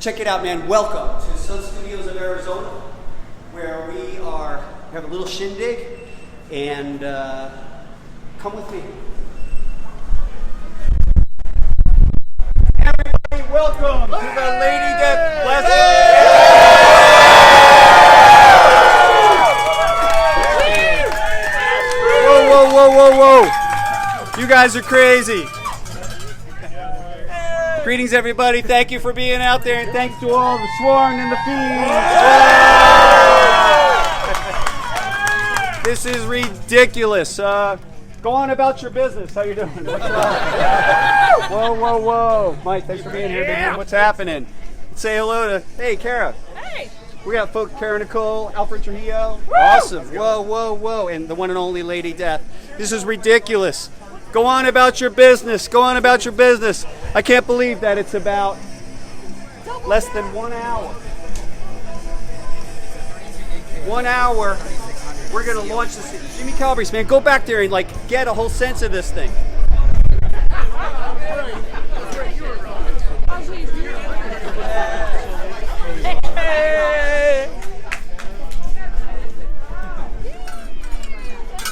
check it out, man. Welcome to Sun Studios of Arizona, where we have a little shindig, and come with me. Everybody, welcome to the Lady Death Blasphemy. Whoa, whoa, whoa, whoa, whoa. You guys are crazy. Greetings, everybody. Thank you for being out there, and thanks to all the Sworn and the Fiends. This is ridiculous. Go on about your business. How you doing? What's up? Whoa, whoa, whoa. Mike, thanks for being here, big man. What's happening? Say hello to, hey, Kara. Hey. We got folks, Kara Nicole, Alfred Trujillo. Woo! Awesome. Whoa, whoa, whoa. And the one and only Lady Death. This is ridiculous. Go on about your business. Go on about your business. I can't believe that it's about less than 1 hour. 1 hour. We're going to launch this. Jimmy Calabrese, man, go back there and get a whole sense of this thing. Hey.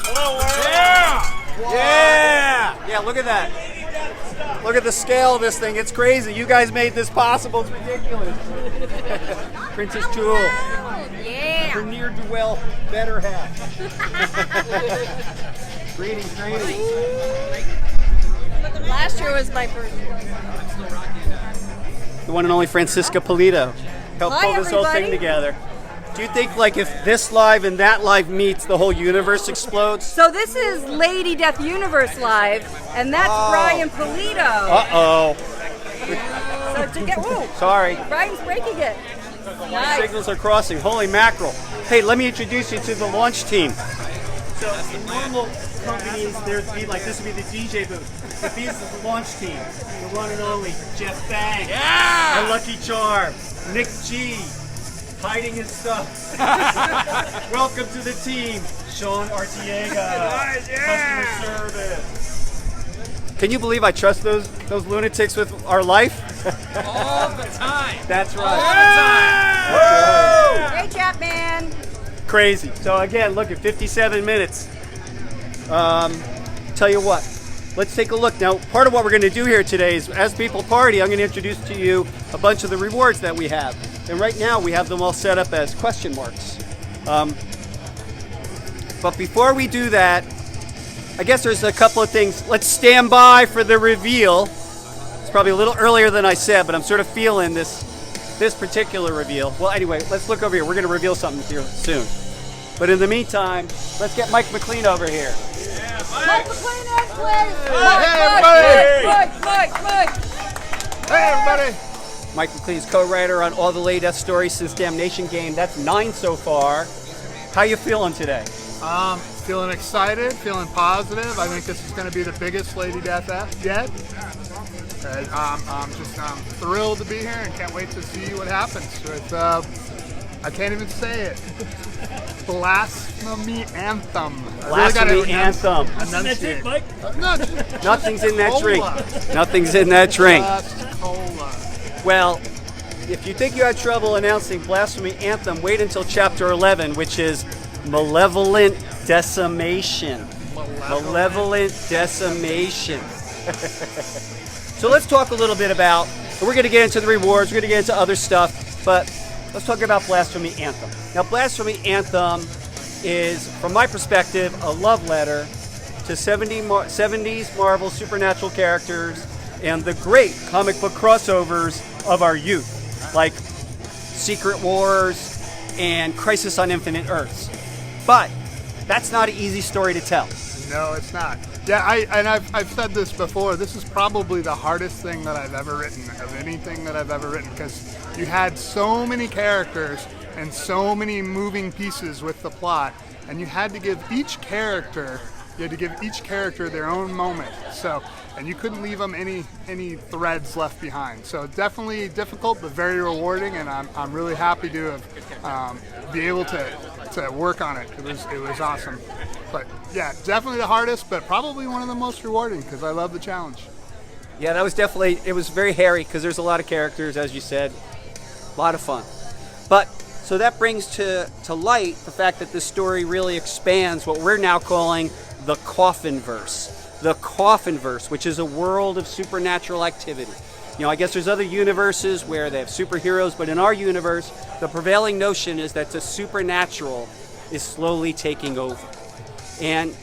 Hello, world. Yeah! Yeah, look at that. Look at the scale of this thing. It's crazy. You guys made this possible. It's ridiculous. Princess Jewel. Yeah. Premier Duell better half. Greetings. Last year was my first year. The one and only Francisca Pulido helped Hi, pull this whole thing everybody. together. Do you think if this live and that live meets, the whole universe explodes? So this is Lady Death Universe Live, and that's Brian Pulido. Uh-oh. So to get, whoa, Sorry. Brian's breaking it. Nice. Signals are crossing. Holy mackerel. Hey, let me introduce you to the launch team. So in normal companies, there'd be this would be the DJ booth. But these is the launch team. The one and only Jeff Bang. Yeah! Our Lucky Charm. Nick G. Hiding his stuff. Welcome to the team, Sean Artiega. Nice, yeah! Customer service. Can you believe I trust those lunatics with our life? All the time. That's right. All the time. Great job, man. Crazy. So again, look at 57 minutes. Tell you what, let's take a look. Now, part of what we're going to do here today is, as people party, I'm going to introduce to you a bunch of the rewards that we have. And right now, we have them all set up as question marks. But before we do that, I guess there's a couple of things. Let's stand by for the reveal. It's probably a little earlier than I said, but I'm sort of feeling this particular reveal. Well, anyway, let's look over here. We're going to reveal something here soon. But in the meantime, let's get Mike McLean over here. Yeah, Mike McLean, please. Mike. Hey, everybody. Mike McLean's co-writer on all the Lady Death stories since Damnation Game. That's 9 so far. How you feeling today? Feeling excited, feeling positive. I think this is going to be the biggest Lady Death yet. And, I'm thrilled to be here and can't wait to see what happens with, I can't even say it. Blasphemy Anthem. Blasphemy Anthem. Enunciate. Nothing's in that drink. Nothing's in that drink. Cola. Well, if you think you had trouble announcing Blasphemy Anthem, wait until Chapter 11, which is Malevolent Decimation. Malevolent Decimation. So let's talk a little bit about, we're going to get into the rewards, we're going to get into other stuff, but let's talk about Blasphemy Anthem. Now, Blasphemy Anthem is, from my perspective, a love letter to 70s Marvel supernatural characters and the great comic book crossovers of our youth, like Secret Wars and Crisis on Infinite Earths. But that's not an easy story to tell. No, it's not. Yeah, I've said this before. This is probably the hardest thing that I've ever written, of anything that I've ever written, because you had so many characters and so many moving pieces with the plot, and you had to give each character their own moment. So, and you couldn't leave them any threads left behind. So definitely difficult, but very rewarding, and I'm really happy to have be able to work on it. It was awesome. But yeah, definitely the hardest, but probably one of the most rewarding because I love the challenge. Yeah, that was definitely, it was very hairy because there's a lot of characters, as you said. A lot of fun. But so that brings to light the fact that this story really expands what we're now calling the Coffin verse. The Coffin verse, which is a world of supernatural activity. You know, I guess there's other universes where they have superheroes, but in our universe, the prevailing notion is that the supernatural is slowly taking over. And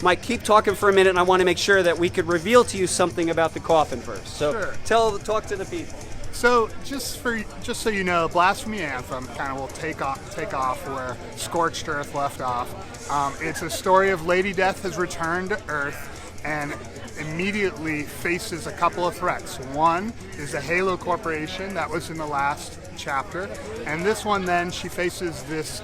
Mike, keep talking for a minute, and I want to make sure that we could reveal to you something about the Coffin verse. So Sure. talk to the people. So just so you know, Blasphemy Anthem kind of will take off where Scorched Earth left off. It's a story of Lady Death has returned to Earth and immediately faces a couple of threats. One is the Halo Corporation that was in the last chapter, and this one then she faces this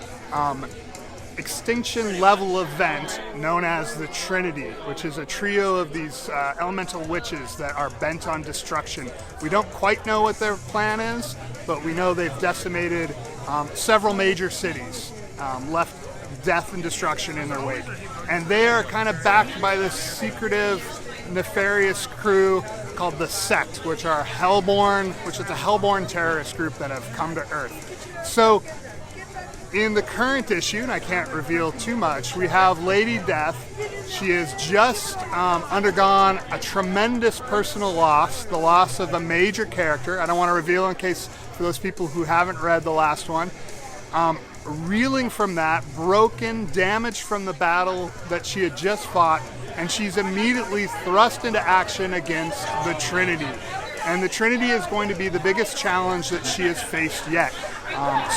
extinction level event known as the Trinity, which is a trio of these elemental witches that are bent on destruction. We don't quite know what their plan is, but we know they've decimated several major cities, left death and destruction in their wake. And they are kind of backed by this secretive, nefarious crew called the Sect, which are Hellborn, which is a Hellborn terrorist group that have come to Earth. So in the current issue, and I can't reveal too much, we have Lady Death. She has just undergone a tremendous personal loss, the loss of a major character. I don't want to reveal in case for those people who haven't read the last one. Reeling from that, broken, damaged from the battle that she had just fought, and she's immediately thrust into action against the Trinity. And the Trinity is going to be the biggest challenge that she has faced yet.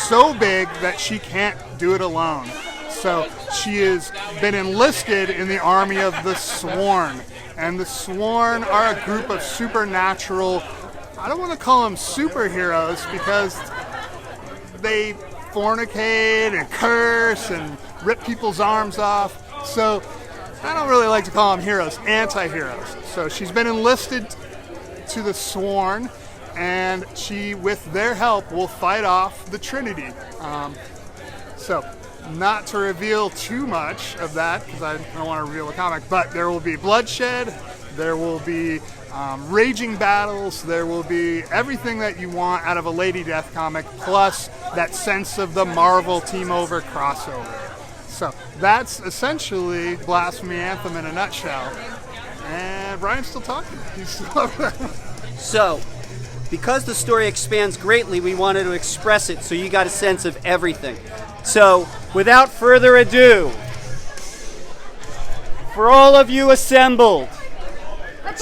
So big that she can't do it alone. So she has been enlisted in the army of the Sworn. And the Sworn are a group of supernatural, I don't want to call them superheroes because they fornicate and curse and rip people's arms off. So I don't really like to call them heroes, anti-heroes. So she's been enlisted to the Sworn, and she, with their help, will fight off the Trinity. So, not to reveal too much of that, because I don't want to reveal the comic, but there will be bloodshed, there will be raging battles, there will be everything that you want out of a Lady Death comic, plus that sense of the Marvel Team Over crossover. So, that's essentially Blasphemy Anthem in a nutshell. And Brian's still talking. He's still So, because the story expands greatly, we wanted to express it so you got a sense of everything. So, without further ado, for all of you assembled,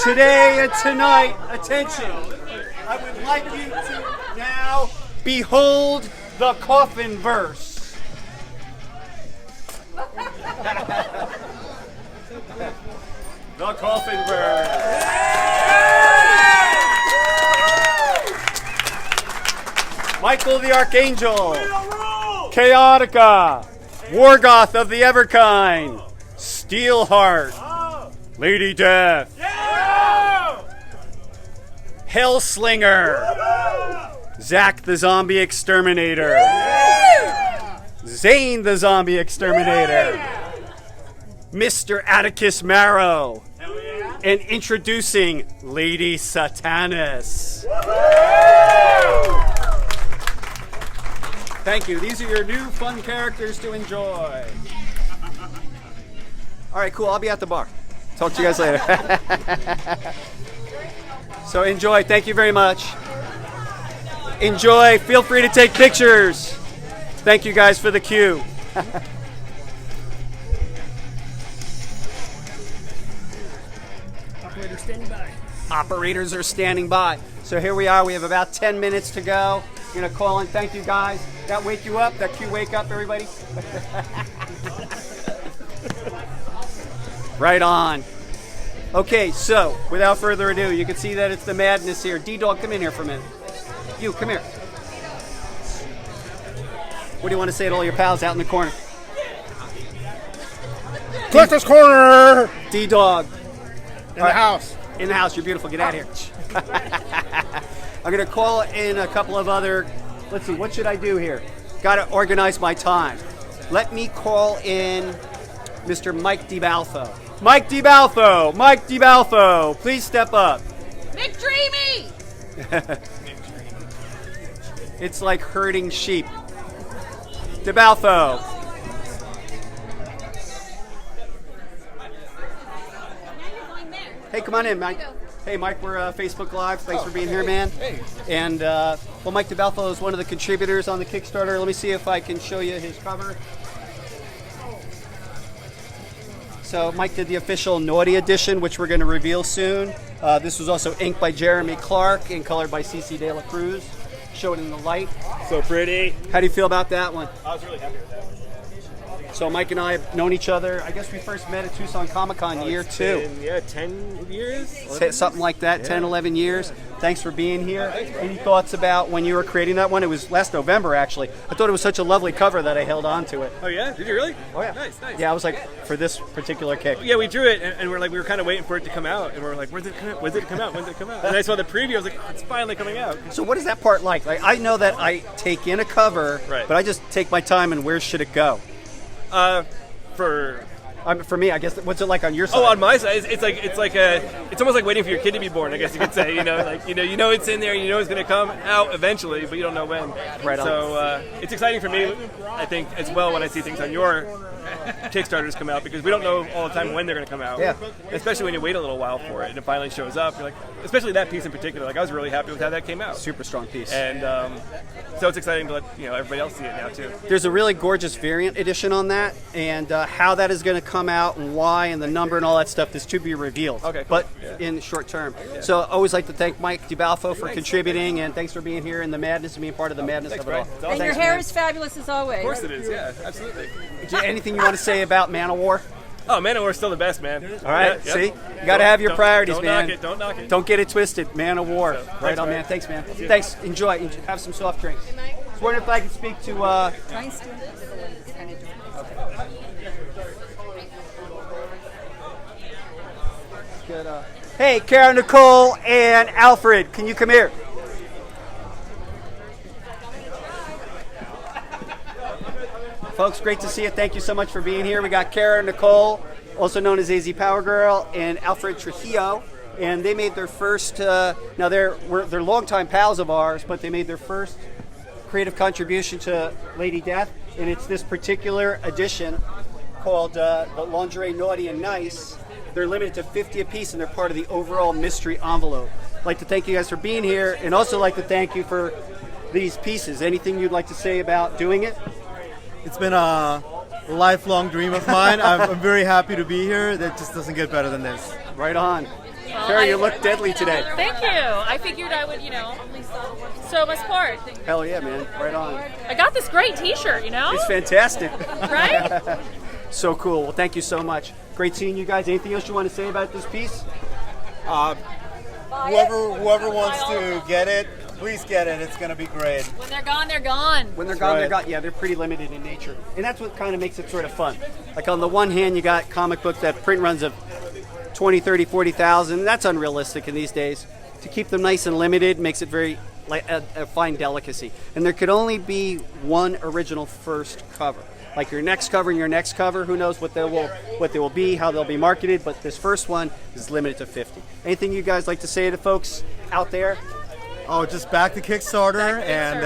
today and tonight, attention, I would like you to now behold the Coffin verse. The Coffin verse. Mychael the Archangel, Chaotica, Wargoth of the Everkind, Steelheart, Lady Death, Hellslinger, Zack the Zombie Exterminator, Zane the Zombie Exterminator, Mr. Atticus Marrow, and introducing Lady Satanis. Thank you. These are your new fun characters to enjoy. All right, cool. I'll be at the bar. Talk to you guys later. So enjoy. Thank you very much. Enjoy. Feel free to take pictures. Thank you guys for the cue. Operator standing by. Operators are standing by. So here we are. We have about 10 minutes to go. I'm going to call in. Thank you, guys. That wake you up? That cue wake up, everybody? Right on. Okay, so without further ado, you can see that it's the madness here. D-Dog, come in here for a minute. You, come here. What do you want to say to all your pals out in the corner? Collector's Corner! D-Dog. In the house. In the house. You're beautiful. Get out of here. I'm going to call in a couple of other... Let's see. What should I do here? Got to organize my time. Let me call in Mr. Mike DeBalfo. Mike DeBalfo! Mike DeBalfo! Please step up. McDreamy! It's like herding sheep. DeBalfo. Hey, come on in, Mike. Hey, Mike, we're Facebook Live. Thanks for being here, man. Hey. And, well, Mike DeBalfo is one of the contributors on the Kickstarter. Let me see if I can show you his cover. So Mike did the official Naughty edition, which we're going to reveal soon. This was also inked by Jeremy Clark and colored by CC De La Cruz. Show it in the light. So pretty. How do you feel about that one? I was really happy with that one. So Mike and I have known each other. I guess we first met at Tucson Comic-Con year 2. Yeah, 10 years? Something like that, 10, 11 years. Thanks for being here. Any thoughts about when you were creating that one? It was last November, actually. I thought it was such a lovely cover that I held on to it. Oh, yeah? Did you really? Oh, yeah. Nice. Yeah, I was like, for this particular kick. Yeah, we drew it, and we were kind of waiting for it to come out, and we were like, when's it come out? When's it come out? When's it come out? And I saw the preview, I was like, it's finally coming out. So what is that part like? Like, I know that I take in a cover, Right. but I just take my time, and where should it go? For me, I guess. What's it like on your side? Oh, on my side, it's almost like waiting for your kid to be born. I guess you could say, you know it's in there, you know it's going to come out eventually, but you don't know when. Right on. So it's exciting for me, I think, as well when I see things on your Kickstarters come out, because we don't know all the time when they're going to come out. Yeah. Especially when you wait a little while for it and it finally shows up. You're like, especially that piece in particular. Like, I was really happy with how that came out. Super strong piece. And so it's exciting to let everybody else see it now too. There's a really gorgeous variant edition on that, and how that is going to come out and why and the number and all that stuff is to be revealed. Okay, cool. But Yeah. in the short term. So I always like to thank Mike DeBalfo for contributing, and thanks for being here in the madness and being part of the madness Thanks, of it all. Brian. It's And awesome. your hair is fabulous as always. Of course it is, yeah, absolutely. Anything you want to say about Man of War? Oh, Man of War's still the best, man. All right, Yeah, see? yep. You got to have your Don't- priorities, don't man. Don't knock it. Don't get it twisted. Man of War. Right thanks, on, Brian. man. Thanks, man. Thanks. Enjoy. Have some soft drinks. I was wondering if I could speak to... Nice to Good, hey, Kara, Nicole, and Alfred, can you come here? Folks, great to see you. Thank you so much for being here. We got Kara, Nicole, also known as AZ Power Girl, and Alfred Trujillo, and they made their first. Now they're longtime pals of ours, but they made their first creative contribution to Lady Death, and it's this particular edition called the Lingerie Naughty and Nice. They're limited to 50 apiece, and they're part of the overall mystery envelope. I'd like to thank you guys for being here, and also like to thank you for these pieces. Anything you'd like to say about doing it? It's been a lifelong dream of mine. I'm very happy to be here. That just doesn't get better than this. Right on. Kara, you look deadly today. Thank you. I figured I would, show my support. Hell yeah, man. Right on. I got this great T-shirt, It's fantastic. right? So cool. Well, thank you so much. Great seeing you guys. Anything else you want to say about this piece? Whoever wants to get it, please get it. It's going to be great. When they're gone, they're gone. When they're gone, they're right. gone. Yeah, they're pretty limited in nature. And that's what kind of makes it sort of fun. Like on the one hand, you got comic books that print runs of 20, 30, 40,000. That's unrealistic in these days. To keep them nice and limited makes it very like a fine delicacy. And there could only be one original first cover. Like your next cover and your next cover, who knows what they will be, how they'll be marketed, but this first one is limited to 50. Anything you guys like to say to folks out there? Oh, just back to Kickstarter and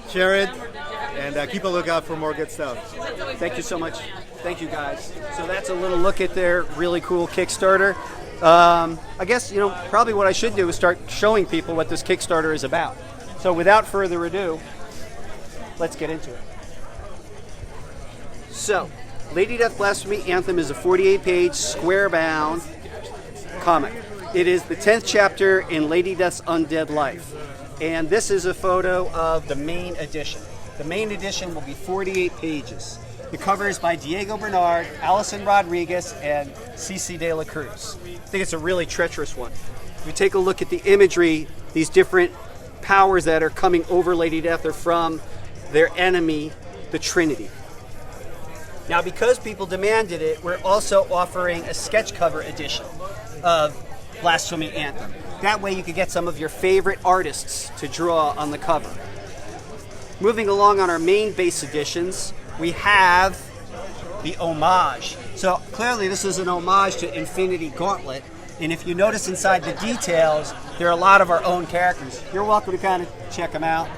Share it. and keep a lookout for more good stuff. Thank you so much. Thank you guys. So that's a little look at their really cool Kickstarter. I guess, probably what I should do is start showing people what this Kickstarter is about. So without further ado, let's get into it. So, Lady Death Blasphemy Anthem is a 48-page, square-bound comic. It is the 10th chapter in Lady Death's Undead Life. And this is a photo of the main edition. The main edition will be 48 pages. The cover is by Diego Bernard, Alison Rodriguez, and CC De La Cruz. I think it's a really treacherous one. If you take a look at the imagery, these different powers that are coming over Lady Death are from their enemy, the Trinity. Now, because people demanded it, we're also offering a sketch cover edition of Blasphemy Anthem. That way you could get some of your favorite artists to draw on the cover. Moving along on our main base editions, we have the homage. So clearly this is an homage to Infinity Gauntlet, and if you notice inside the details, there are a lot of our own characters. You're welcome to kind of check them out.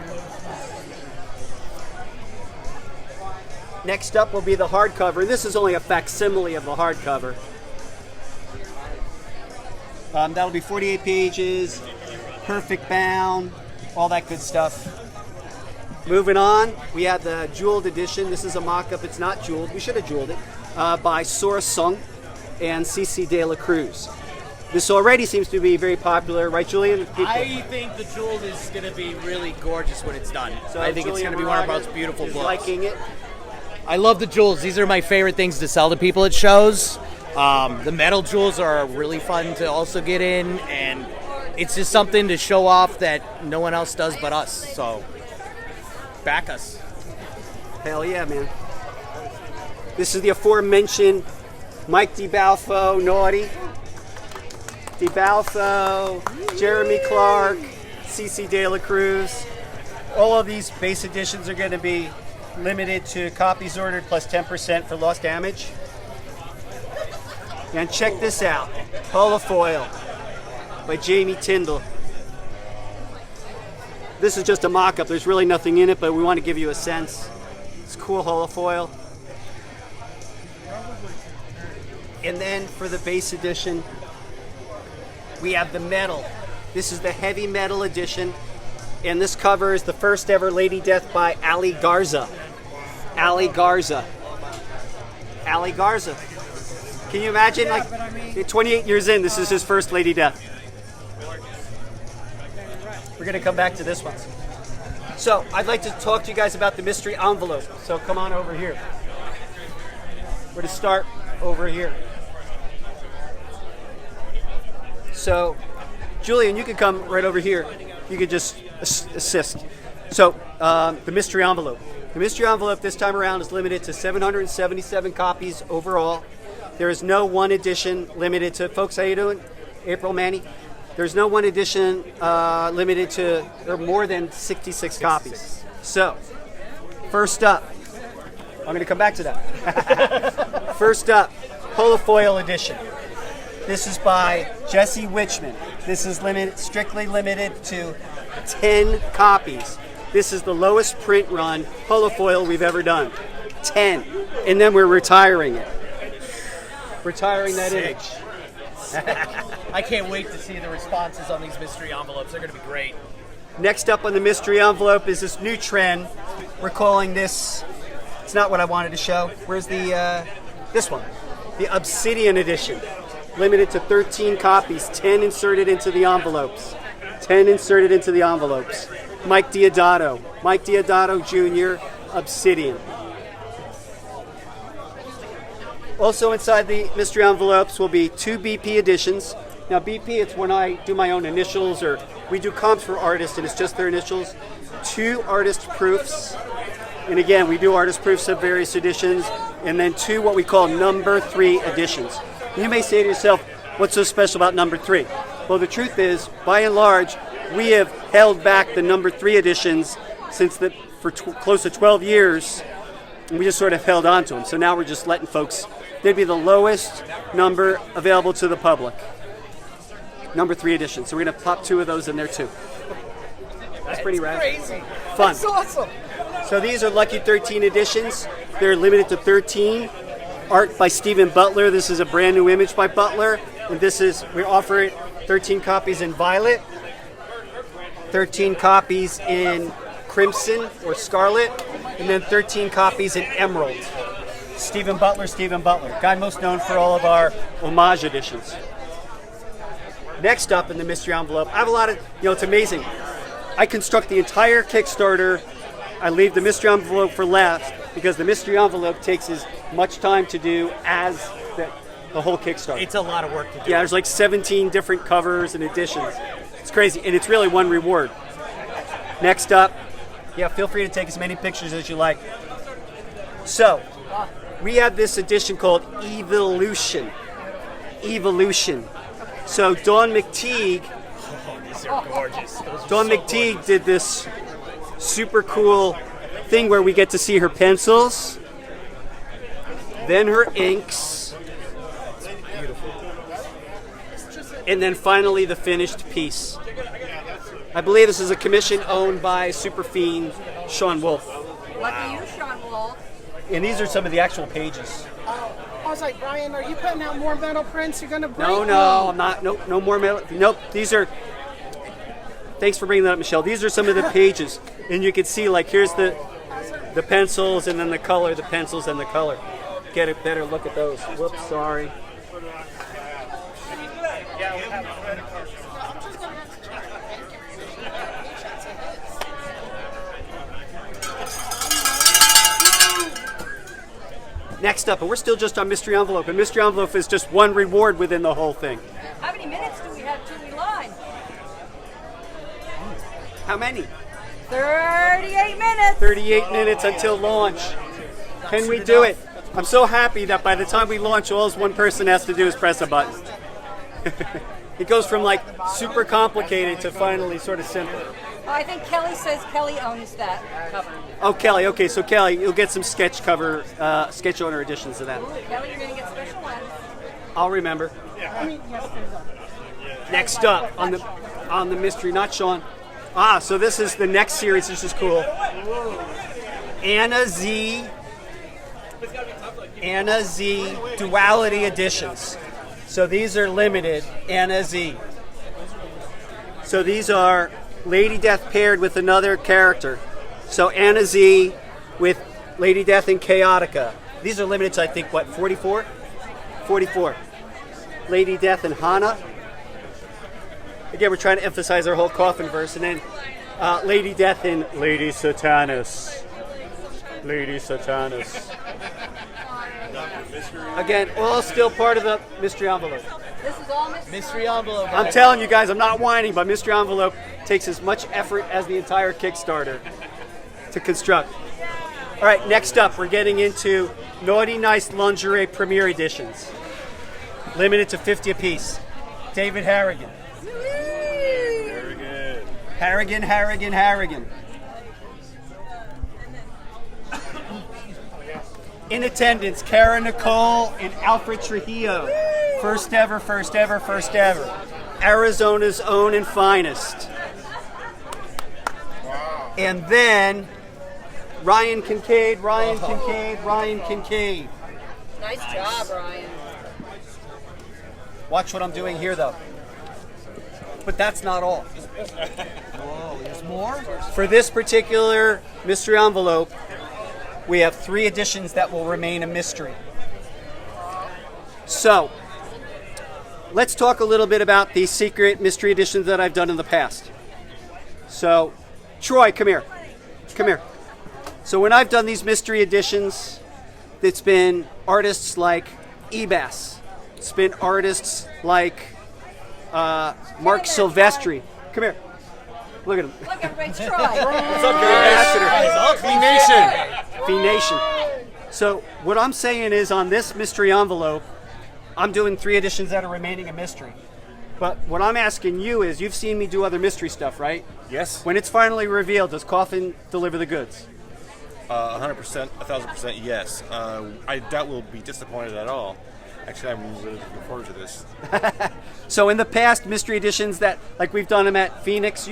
Next up will be the hardcover. This is only a facsimile of the hardcover. That'll be 48 pages, perfect bound, all that good stuff. Moving on, we have the jeweled edition. This is a mock-up. It's not jeweled. We should have jeweled it. By Sora Sung and CC De La Cruz. This already seems to be very popular, right, Julian? I think the jeweled is going to be really gorgeous when it's done. So I think it's going to be one of the most beautiful is books. Liking it. I love the jewels. These are my favorite things to sell to people at shows. The metal jewels are really fun to also get in, and it's just something to show off that no one else does but us. So, back us. Hell yeah, man. This is the aforementioned Mike DeBalfo, Naughty. DeBalfo, Jeremy Clark, CC De La Cruz. All of these base editions are going to be limited to copies ordered plus 10% for lost damage. And check this out, Holofoil by Jamie Tyndall. This is just a mock-up. There's really nothing in it, but we want to give you a sense. It's cool holofoil. And then for the base edition, we have the metal. This is the heavy metal edition. And this covers the first ever Lady Death by Ali Garza. Ali Garza. Ali Garza. Can you imagine, like, 28 years in, this is his first Lady Death. We're going to come back to this one. So, I'd like to talk to you guys about the mystery envelope. So, come on over here. We're going to start over here. So, Julian, you can come right over here. You could just assist. So, the mystery envelope. The mystery envelope this time around is limited to 777 copies overall. There is no one edition limited to, folks, how you doing? April, Manny? There's no one edition limited to, there are more than 66 copies. So, first up, I'm going to come back to that. First up, holofoil edition. This is by Jesse Wichman. This is strictly limited to 10 copies. This is the lowest print run holofoil we've ever done. 10. And then we're retiring it. Retiring that image. I can't wait to see the responses on these mystery envelopes. They're going to be great. Next up on the mystery envelope is this new trend. We're calling this, it's not what I wanted to show. Where's the, this one? The Obsidian edition. Limited to 13 copies, 10 inserted into the envelopes. 10 inserted into the envelopes. Mike Diodato. Mike Diodato Jr., Obsidian. Also inside the mystery envelopes will be 2 BP editions. Now BP, it's when I do my own initials, or we do comps for artists and it's just their initials. 2 artist proofs. And again, we do artist proofs of various editions. And then 2 what we call number 3 editions. You may say to yourself, what's so special about number 3? Well, the truth is, by and large, we have held back the number 3 editions for close to 12 years, and we just sort of held on to them. So now we're just letting folks, they'd be the lowest number available to the public. Number 3 edition. So we're going to pop 2 of those in there too. That's pretty rad. Crazy. Fun. That's awesome. So these are Lucky 13 editions. They're limited to 13. Art by Stephen Butler. This is a brand new image by Butler. And this is, we offer it 13 copies in violet, 13 copies in crimson or scarlet, and then 13 copies in emerald. Stephen Butler, guy most known for all of our homage editions. Next up in the mystery envelope, I have a lot of, it's amazing. I construct the entire Kickstarter. I leave the mystery envelope for last because the mystery envelope takes as much time to do as the whole Kickstarter. It's a lot of work to do. Yeah, there's like 17 different covers and editions. It's crazy, and it's really one reward. Next up, feel free to take as many pictures as you like. So, we have this edition called Evolution. So Dawn McTeague, These are gorgeous. Dawn McTeague did this super cool thing where we get to see her pencils, then her inks, and then finally the finished piece. I believe this is a commission owned by super fiend Sean Wolf. Lucky you, Sean Wolf. And these are some of the actual pages. I was like, Brian, are you putting out more metal prints? You're gonna break No, I'm not. No more metal. Nope. These are. Thanks for bringing that up, Michelle. These are some of the pages, and you can see like here's the pencils, and then the color, the pencils, and the color. Get a better look at those. Whoops, sorry. Next up, and we're still just on Mystery Envelope, and Mystery Envelope is just one reward within the whole thing. How many minutes do we have till we launch? How many? 38 minutes. 38 minutes until launch. Can we do it? I'm so happy that by the time we launch, all one person has to do is press a button. It goes from like super complicated to finally sort of simple. Oh, I think Kelly says Kelly owns that cover. Oh, Kelly. Okay, so Kelly, you'll get some sketch cover, sketch owner editions of that. Kelly, you're going to get special ones. I'll remember. Next up on the mystery, not Sean. So this is the next series. This is cool. Anna Z Duality Editions. So these are limited Anna Z. So these are Lady Death paired with another character. So Anna Z with Lady Death and Chaotica. These are limited to, I think, what, 44? 44. Lady Death and Hana. Again, we're trying to emphasize our whole Coffin verse. And then Lady Death and Lady Satanus. Lady Satanus. Again, all still part of the Mystery Envelope. This is all Mystery Envelope. I'm telling you guys, I'm not whining, but Mystery Envelope takes as much effort as the entire Kickstarter to construct. All right, next up, we're getting into Naughty Nice Lingerie Premiere Editions. Limited to 50 apiece. David Harrigan. Very good. Harrigan. In attendance, Kara Nicole and Alfred Trujillo. First ever. Arizona's own and finest. Wow. And then Ryan Kincaid. Nice job, Ryan. Watch what I'm doing here, though. But that's not all. Whoa, there's more? For this particular mystery envelope, we have 3 editions that will remain a mystery. So, let's talk a little bit about these secret mystery editions that I've done in the past. So, Troy, come here. So when I've done these mystery editions, it's been artists like Ebas. It's been artists like Mark Silvestri. Come here. Look at him. Look, everybody, Troy. What's up, Ambassador? Fee Nation. So what I'm saying is on this mystery envelope, I'm doing 3 editions that are remaining a mystery. But what I'm asking you is, you've seen me do other mystery stuff, right? Yes. When it's finally revealed, does Coffin deliver the goods? 100%, 1,000% yes. I doubt we'll be disappointed at all. Actually, I'm really looking forward to this. So in the past mystery editions that, like we've done them at Phoenix,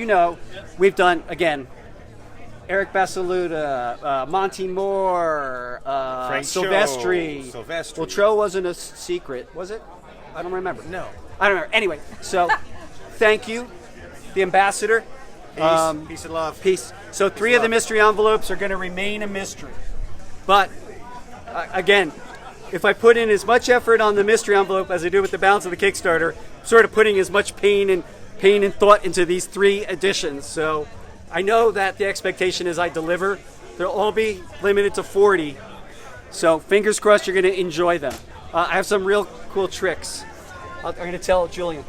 we've done, again, Eric Basaluda, Monty Moore, Silvestri. Well, Tro wasn't a secret, was it? I don't remember. No. I don't remember. Anyway, so thank you, the ambassador. Peace and love. Peace. So 3 of the mystery envelopes are going to remain a mystery. But, again, if I put in as much effort on the mystery envelope as I do with the balance of the Kickstarter, I'm sort of putting as much pain and thought into these 3 editions. So I know that the expectation is I deliver. They'll all be limited to 40. So fingers crossed you're going to enjoy them. I have some real cool tricks. I'm going to tell Julian.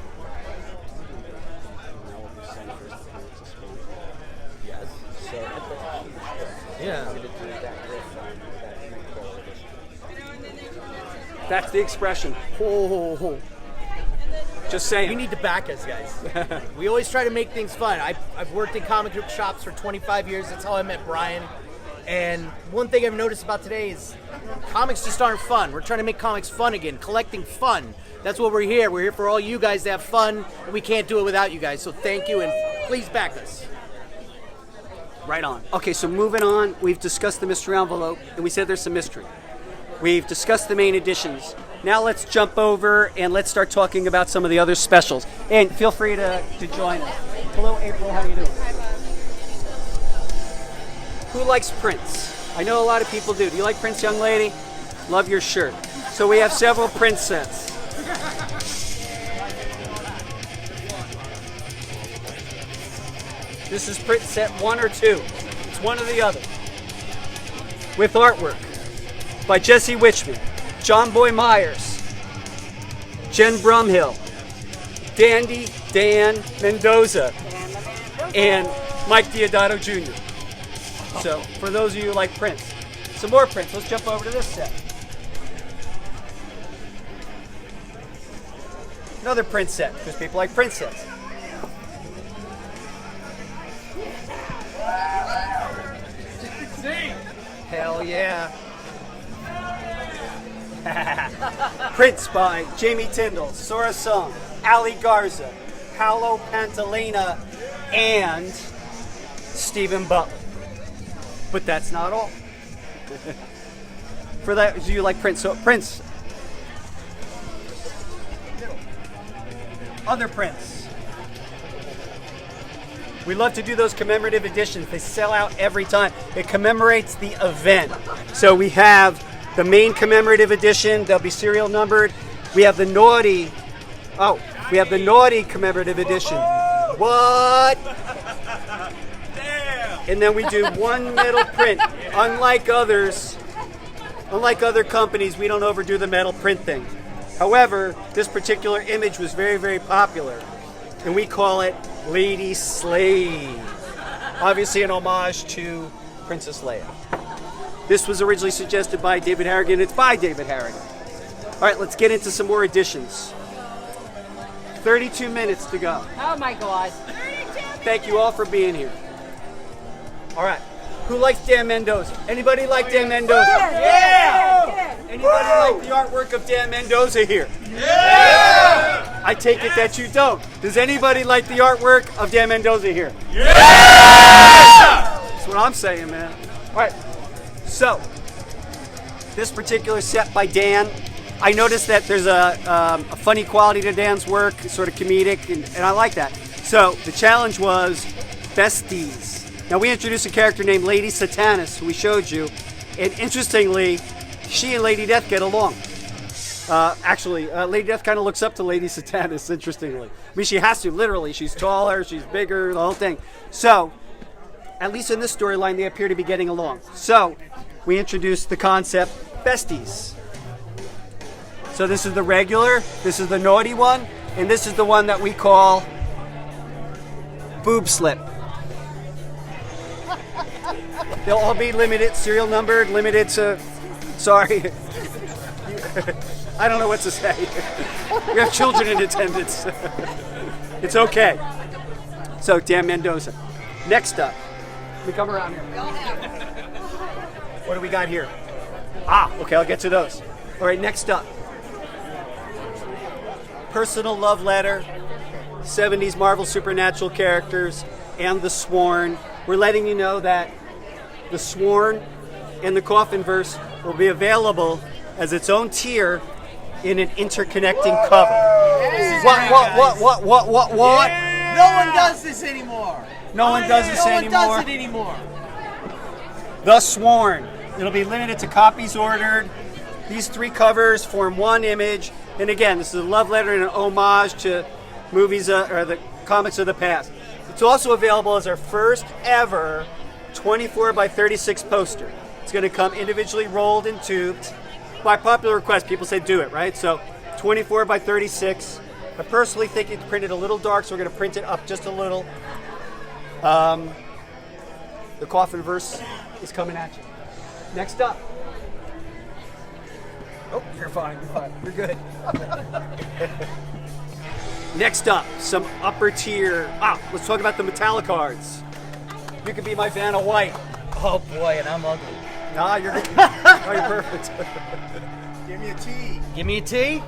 Yeah. That's the expression. Ho. Just saying. You need to back us, guys. We always try to make things fun. I've worked in comic book shops for 25 years. That's how I met Brian. And one thing I've noticed about today is comics just aren't fun. We're trying to make comics fun again, collecting fun. That's what we're here. We're here for all you guys to have fun, and we can't do it without you guys. So thank you, and please back us. Right on. Okay, so moving on, we've discussed the mystery envelope, and we said there's some mystery. We've discussed the main editions. Now let's jump over and let's start talking about some of the other specials. And feel free to join us. Hello, April. How you doing? Who likes Prince? I know a lot of people do. Do you like Prince, young lady? Love your shirt. So we have several Prince sets. This is Prince set 1 or 2. It's one or the other. With artwork by Jesse Witchman, John Boy Myers, Jen Brumhill, Dandy Dan Mendoza, and Mike Diodato Jr. So, for those of you who like Prince, some more Prince. Let's jump over to this set. Another Prince set, because people like Prince sets. Hell yeah. Prince by Jamie Tyndall, Sora Sung, Ali Garza, Paolo Pantalena, and Stephen Butler. But that's not all. For that, do you like Prince? So Prince. Other Prince. We love to do those commemorative editions. They sell out every time. It commemorates the event. So we have the main commemorative edition. They'll be serial numbered. We have the naughty. Oh, we have the naughty commemorative edition. What? And then we do one metal print. Unlike other companies, we don't overdo the metal print thing. However, this particular image was very, very popular, and we call it Lady Slave. Obviously an homage to Princess Leia. This was originally suggested by David Harrigan. It's by David Harrigan. All right, let's get into some more editions. 32 minutes to go. Oh my God. Thank you all for being here. All right. Who likes Dan Mendoza? Anybody like Dan Mendoza? Yeah! Anybody like the artwork of Dan Mendoza here? Yeah! I take it that you don't. Does anybody like the artwork of Dan Mendoza here? Yeah! That's what I'm saying, man. All right. So, this particular set by Dan, I noticed that there's a funny quality to Dan's work, sort of comedic, and I like that. So, the challenge was besties. Now, we introduced a character named Lady Satanis, who we showed you, and interestingly, she and Lady Death get along. Lady Death kind of looks up to Lady Satanis, interestingly. I mean, she has to, literally. She's taller, she's bigger, the whole thing. So, at least in this storyline, they appear to be getting along. So, we introduced the concept, besties. So this is the regular, this is the naughty one, and this is the one that we call boob slip. They'll all be limited, serial numbered, limited to, sorry. I don't know what to say. We have children in attendance. It's okay. So, Dan Mendoza. Next up, let me come around here. What do we got here? Okay, I'll get to those. All right, next up. Personal love letter, 70s Marvel Supernatural characters, and the Sworn. We're letting you know that the Sworn and the Coffin verse will be available as its own tier in an interconnecting cover. What? Yeah. No one does this anymore. No one does this anymore. No one does it anymore. The Sworn. It'll be limited to copies ordered. These 3 covers form one image. And again, this is a love letter and an homage to movies or the comics of the past. It's also available as our first ever 24 by 36 poster. It's going to come individually rolled and tubed. By popular request, people say do it, right? So 24 by 36. I personally think it's printed a little dark, so we're going to print it up just a little. The Coffin verse is coming at you. Next up. Oh, you're fine. You're good. Next up, some upper tier. Let's talk about the metallic cards. You could be my Vanna White. Oh boy, and I'm ugly. Nah, you're perfect. Give me a T. Give me a T.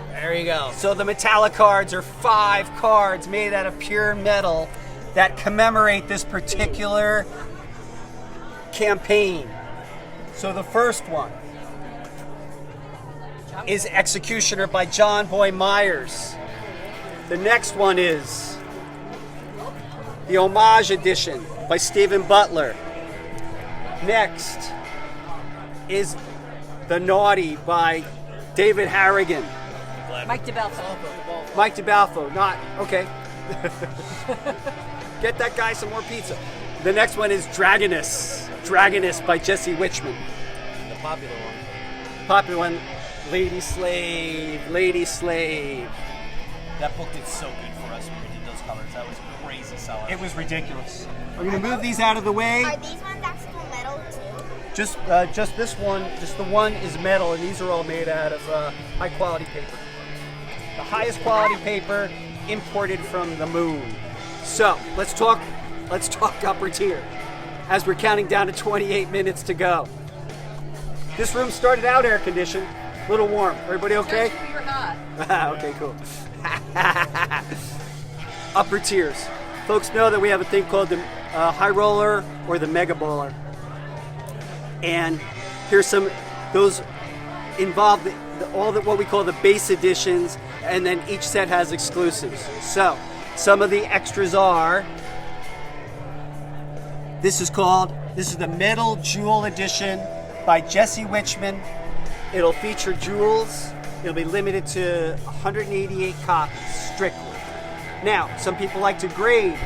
There you go. So the metallic cards are 5 cards made out of pure metal that commemorate this particular campaign. So the first one is Executioner by John Boy Myers. The next one is the Homage Edition by Stephen Butler. Next is The Naughty by David Harrigan. Mike DeBalfo. Mike DeBalfo, not, okay. Get that guy some more pizza. The next one is Dragoness by Jesse Witchman. The popular one. Popular one, Lady Slave. That book did so good for us when we did those covers. That was crazy selling. It was ridiculous. I'm going to move these out of the way. Are these ones actual metal too? Just this one, just the one is metal, and these are all made out of high quality paper. The highest quality paper imported from the moon. So let's talk upper tier as we're counting down to 28 minutes to go. This room started out air conditioned, a little warm. Everybody okay? You're hot. Okay, cool. Upper tiers. Folks know that we have a thing called the high roller or the mega baller. And here's some, those involve what we call the base editions, and then each set has exclusives. So, some of the extras are, this is the Metal Jewel Edition by Jesse Witchman. It'll feature jewels. It'll be limited to 188 copies, strictly. Now, some people like to grade,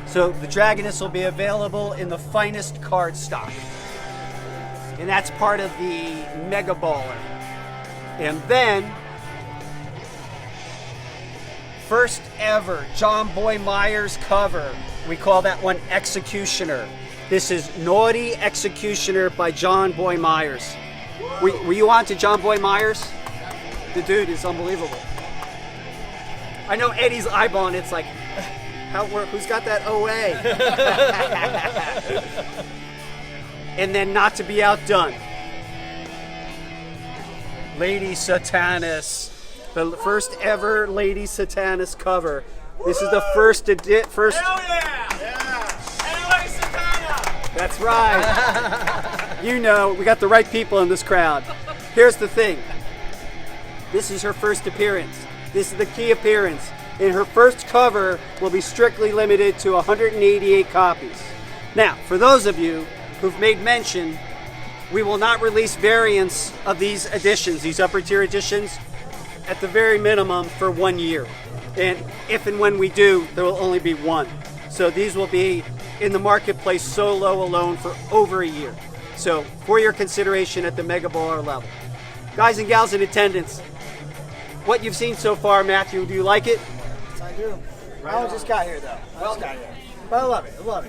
so the Dragoness will be available in the finest card stock. And that's part of the Mega Baller. And then, first ever John Boy Myers cover. We call that one Executioner. This is Naughty Executioner by John Boy Myers. Were you on to John Boy Myers? The dude is unbelievable. I know Eddie's eyeballing. It's like, who's got that OA? And then, not to be outdone, Lady Satanis, the first ever Lady Satanis cover. This is the first. Hell yeah! LA Satana! That's right. You know, we got the right people in this crowd. Here's the thing. This is her first appearance. This is the key appearance. And her first cover will be strictly limited to 188 copies. Now, for those of you who've made mention, we will not release variants of these editions, these upper tier editions, at the very minimum for 1 year. And if and when we do, there will only be one. So these will be in the marketplace solo alone for over a year. So for your consideration at the Mega Baller level. Guys and gals in attendance, what you've seen so far, Matthew, do you like it? Yes, I do. I just got here though. But I love it. Well,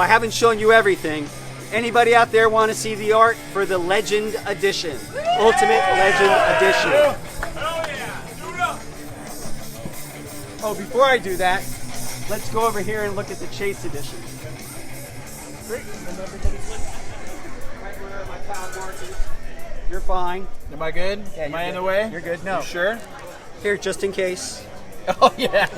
I haven't shown you everything. Anybody out there want to see the art for the Legend Edition? Ultimate Legend Edition. Oh, before I do that, let's go over here and look at the Chase Edition. Right where my pal Mark is. You're fine. Am I good? Yeah, Am I in good. the way? You're good. No. You sure? Here, just in case. Oh, yeah.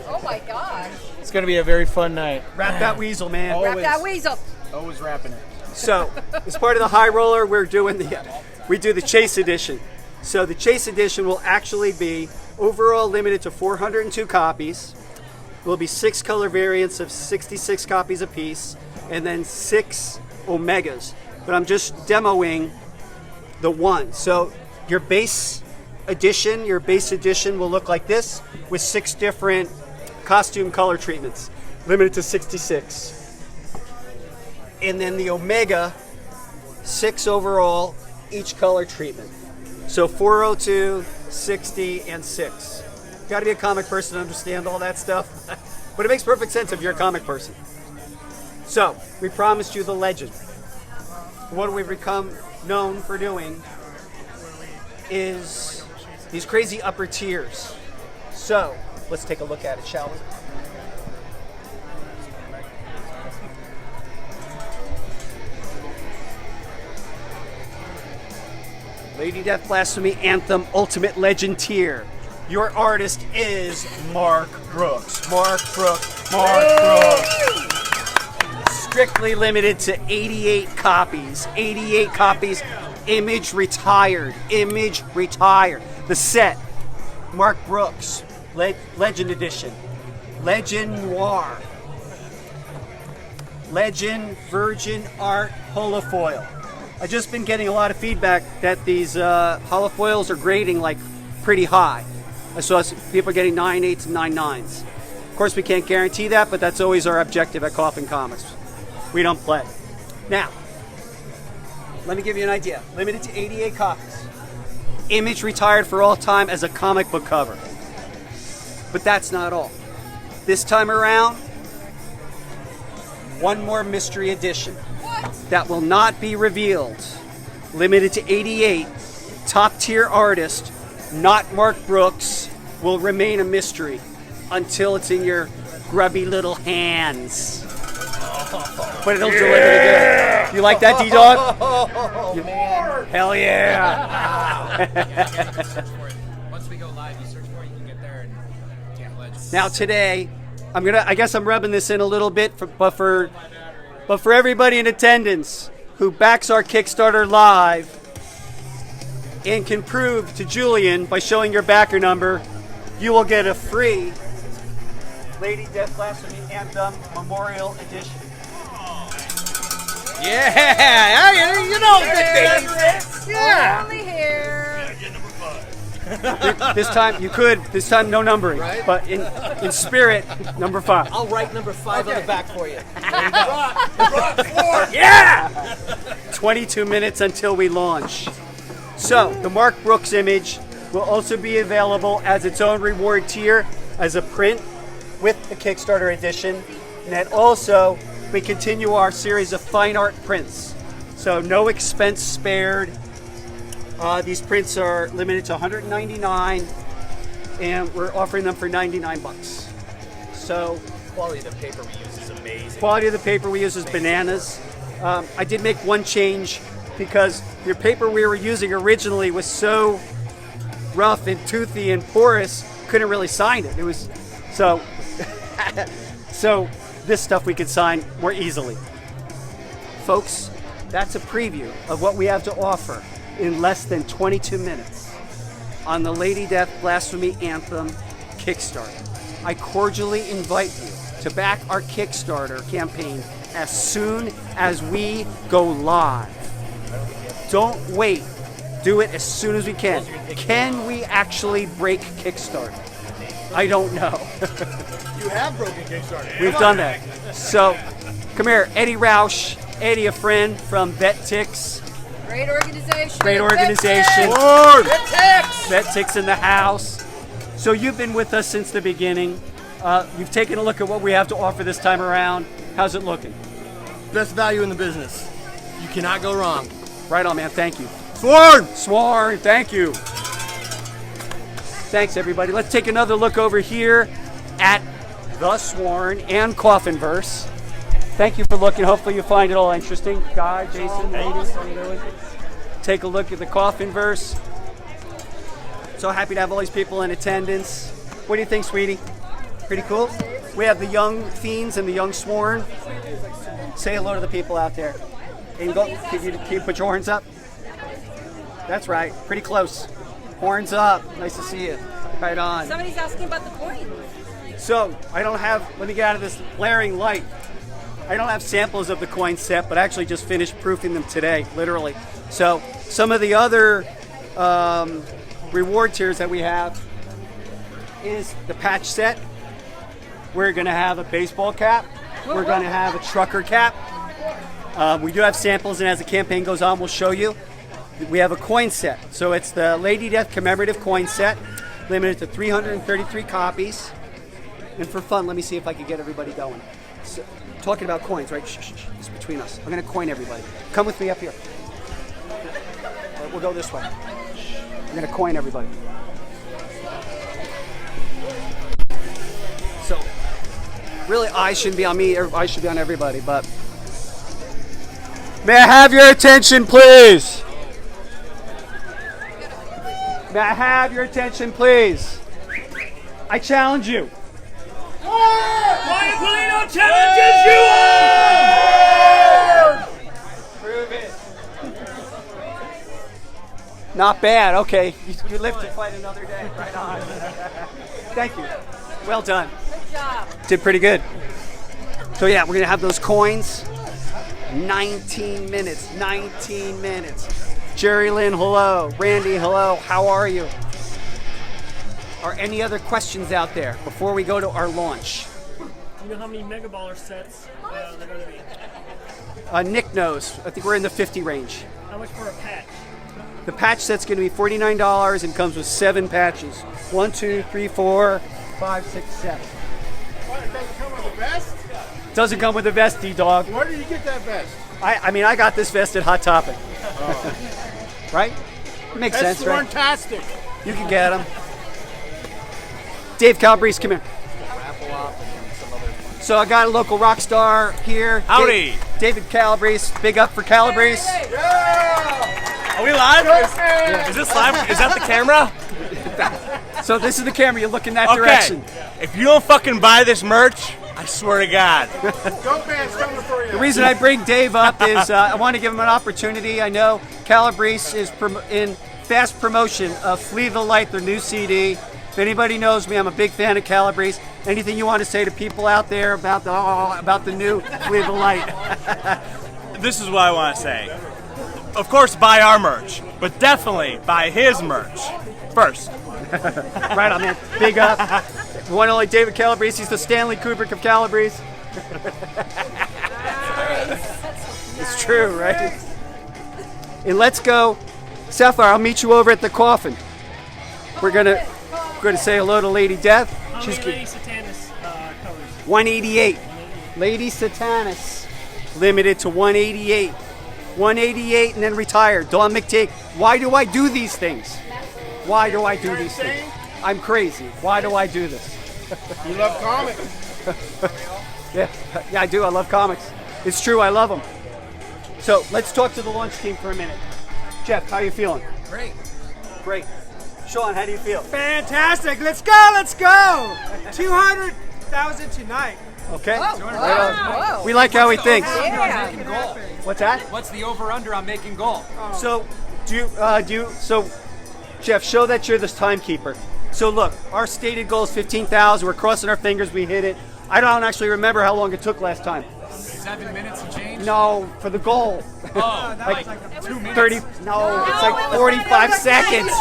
Oh my God. It's going to be a very fun night. Wrap that weasel, man. Wrap that weasel. Always wrapping it. So, as part of the high roller, we do the Chase Edition. So the Chase Edition will actually be overall limited to 402 copies. There will be 6 color variants of 66 copies apiece, and then 6 Omegas. But I'm just demoing the one. So your base edition will look like this with 6 different costume color treatments, limited to 66. And then the Omega, 6 overall, each color treatment. So 402, 60, and 6. Got to be a comic person to understand all that stuff. But it makes perfect sense if you're a comic person. So, we promised you the legend. What we've become known for doing is these crazy upper tiers. So, let's take a look at it, shall we? Lady Death, Blasphemy, Anthem, Ultimate Legend tier. Your artist is Mark Brooks. Mark Brooks. Mark Brooks. Strictly limited to 88 copies. 88 copies. Image retired. Image retired. The set, Mark Brooks, Legend Edition, Legend Noir, Legend Virgin Art Holofoil. I've just been getting a lot of feedback that these holofoils are grading like pretty high. I saw people getting 9.8s and 9.9s. Of course, we can't guarantee that, but that's always our objective at Coffin Comics. We don't play. Now, let me give you an idea. Limited to 88 copies. Image retired for all time as a comic book cover. But that's not all. This time around, one more mystery edition that will not be revealed. Limited to 88. Top tier artist, not Mark Brooks, will remain a mystery until it's in your grubby little hands. But it'll deliver again. You like that, D-Dog? Oh, man. Hell yeah. Once we go live, you search for it, you can get there and damn legends. Now today, I guess I'm rubbing this in a little bit, but for everybody in attendance who backs our Kickstarter live and can prove to Julian by showing your backer number, you will get a free Lady Death Blasphemy Anthem Memorial Edition. Yeah, you know the Yeah. Only here. This time no numbering, Right. but in spirit, number 5. I'll write number 5 on the back for you. Yeah! 22 minutes until we launch. So, the Mark Brooks image will also be available as its own reward tier as a print with the Kickstarter edition. And then also, we continue our series of fine art prints. So, no expense spared. These prints are limited to $199, and we're offering them for $99. So, Quality of the paper we use is amazing. quality of the paper we use is bananas. I did make one change because your paper we were using originally was so rough and toothy and porous, couldn't really sign it. It was so so this stuff we could sign more easily. Folks, that's a preview of what we have to offer in less than 22 minutes on the Lady Death Blasphemy Anthem Kickstarter. I cordially invite you to back our Kickstarter campaign as soon as we go live. Don't wait. Do it as soon as we can. Can we actually break Kickstarter? I don't know. You have broken Kickstarter. We've done that. So, come here, Eddie Roush. Eddie, a friend from Vet Ticks. Great organization. Great organization. Vet Vet Ticks in the house. So you've been with us since the beginning. You've taken a look at what we have to offer this time around. How's it looking? Best value in the business. You cannot go wrong. Right on, man. Thank you. Sworn! Sworn. Thank you. Thanks, everybody. Let's take another look over here at The Sworn and Coffinverse. Thank you for looking. Hopefully you find it all interesting. Guy, Jason, ladies, how you doing? Take a look at the Coffinverse. So happy to have all these people in attendance. What do you think, sweetie? Pretty cool? We have the young Fiends and the young Sworn. Say hello to the people out there. Can you put your horns up? That's right. Pretty close. Horns up. Nice to see you. Right on. Somebody's asking about the coins. So, I don't have, let me get out of this blaring light. I don't have samples of the coin set, but I actually just finished proofing them today, literally. So, some of the other reward tiers that we have is the patch set. We're going to have a baseball cap. We're going to have a trucker cap. We do have samples, and as the campaign goes on, we'll show you. We have a coin set. So it's the Lady Death Commemorative coin set, limited to 333 copies. And for fun, let me see if I can get everybody going. So, talking about coins, right? Shh, shh, shh. It's between us. I'm going to coin everybody. Come with me up here. We'll go this way. I'm going to coin everybody. So, really, eyes shouldn't be on me. Eyes should be on everybody, but... May I have your attention, please? May I have your attention, please? I challenge you. Brian Pulido challenges you all! Prove it. Not bad. Okay, you live to fight another day. Right on. Thank you. Well done. Good job. Did pretty good. So yeah, we're gonna have those coins. 19 minutes. 19 minutes. Jerry Lynn, hello. Randy, hello. How are you? Are any other questions out there before we go to our launch? Do you know how many Mega Baller sets they're going to be? Nick knows. I think we're in the 50 range. How much for a patch? The patch set's going to be $49 and comes with 7 patches. 1, 2, 3, 4, 5, 6, 7. What, it doesn't come with a vest? Doesn't come with a vest, D-Dog. Where did you get that vest? I mean, I got this vest at Hot Topic. Right? Makes That's sense, right? fantastic. You can get them. Dave Calabrese, come here. So I got a local rock star here. Howdy. David Calabrese. Big up for Calabrese. Are we live? Is this live? Is that the camera? So this is the camera. You look in that direction. If you don't fucking buy this merch, I swear to God. Dope man's coming for you. The reason I bring Dave up is I want to give him an opportunity. I know Calabrese is in fast promotion of Flee the Light, their new CD. If anybody knows me, I'm a big fan of Calabrese. Anything you want to say to people out there about the new Flee the Light? This is what I want to say. Of course, buy our merch, but definitely buy his merch first. Right on, man. Big up. The one and only David Calabrese. He's the Stanley Kubrick of Calabrese. It's true, right? And let's go. Sapphire, I'll meet you over at the Coffin. We're gonna say hello to Lady Death. She's Lady Satanus colors? 188. Lady Satanus. Limited to 188. 188 and then retired. Dawn McTeague. Why do I do these things? Why do I do these things? I'm crazy. Why do I do this? You love comics. Yeah, I do. I love comics. It's true. I love them. So let's talk to the launch team for a minute. Jeff, how are you feeling? Great. Great. Sean, how do you feel? Fantastic. Let's go. Let's go. 200,000 tonight. Okay. Whoa. We like how he thinks. Yeah. Making goal. What's that? What's the over/under on making goal? So, so, Jeff, show that you're this timekeeper. So look, our stated goal is 15,000. We're crossing our fingers. We hit it. I don't actually remember how long it took last time. 7 minutes and change? No, for the goal. Oh, like 2 minutes. 30. No, it's like 45 seconds.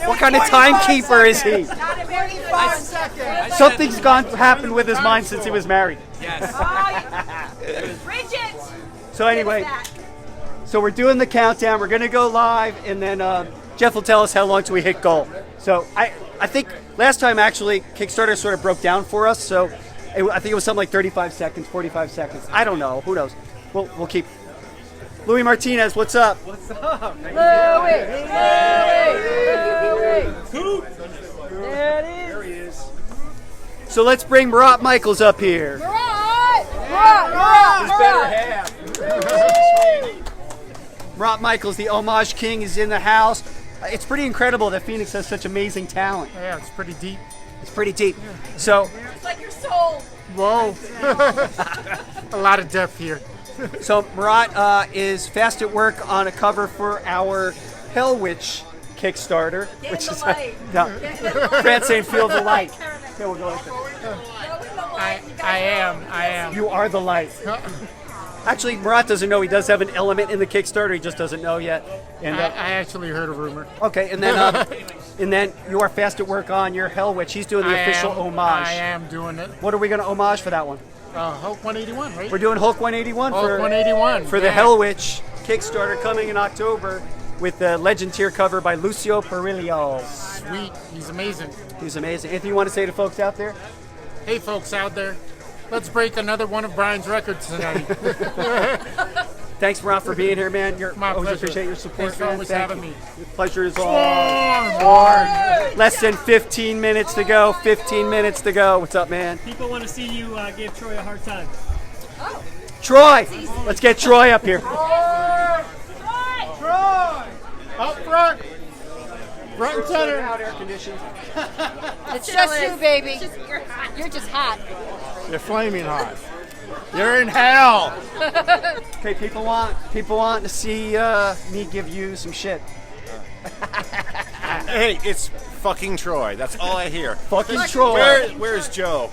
What kind of timekeeper is he? 45 seconds. Something's happened with his mind since he was married. Yes. Bridget. So anyway, so we're doing the countdown. We're gonna go live, and then Jeff will tell us how long till we hit goal. So I think last time actually Kickstarter sort of broke down for us. So I think it was something like 35 seconds, 45 seconds. I don't know. Who knows? We'll keep. Louis Martinez, what's up? What's up? Louis. There it is. So let's bring Marat Mychaels up here. His better half. Marat Mychaels, the homage king, is in the house. It's pretty incredible that Phoenix has such amazing talent. Yeah, it's pretty deep. It's pretty deep. So, It's like your soul. Whoa. A lot of depth here. so Marat is fast at work on a cover for our Hell Witch Kickstarter, Get which in is the light. no, Get in the light. Grant saying feel the light. Okay, we'll go like that. Go in the light. You guys I are am. You are the light. Actually, Marat doesn't know he does have an element in the Kickstarter. He just doesn't know yet. And I actually heard a rumor. okay, and then you are fast at work on your Hell Witch. He's doing the official homage. I am doing it. What are we going to homage for that one? Hulk 181, right? We're doing Hulk 181 Hulk for 181 for the Hell Witch Kickstarter coming in October with the Legend tier cover by Lucio Perillo. Sweet. He's amazing. He's amazing. Anything you want to say to folks out there? Hey, folks out there. Let's break another one of Brian's records tonight. Thanks, Marat, for being here, man. My always pleasure. appreciate your support, Thanks for man. always Thank having you. me. The pleasure is all. Swarm. Less than 15 minutes to go. 15 minutes to go. What's up, man? People want to see you give Troy a hard time. Troy! Let's get Troy up here. Troy! Up front. Front and center. Out air conditioned. It's just you, baby. It's just, you're hot. You're just hot. You're flaming hot. You're in hell. Okay, people want to see me give you some shit. Hey, it's fucking Troy. That's all I hear. Fucking Troy. Where's Joe?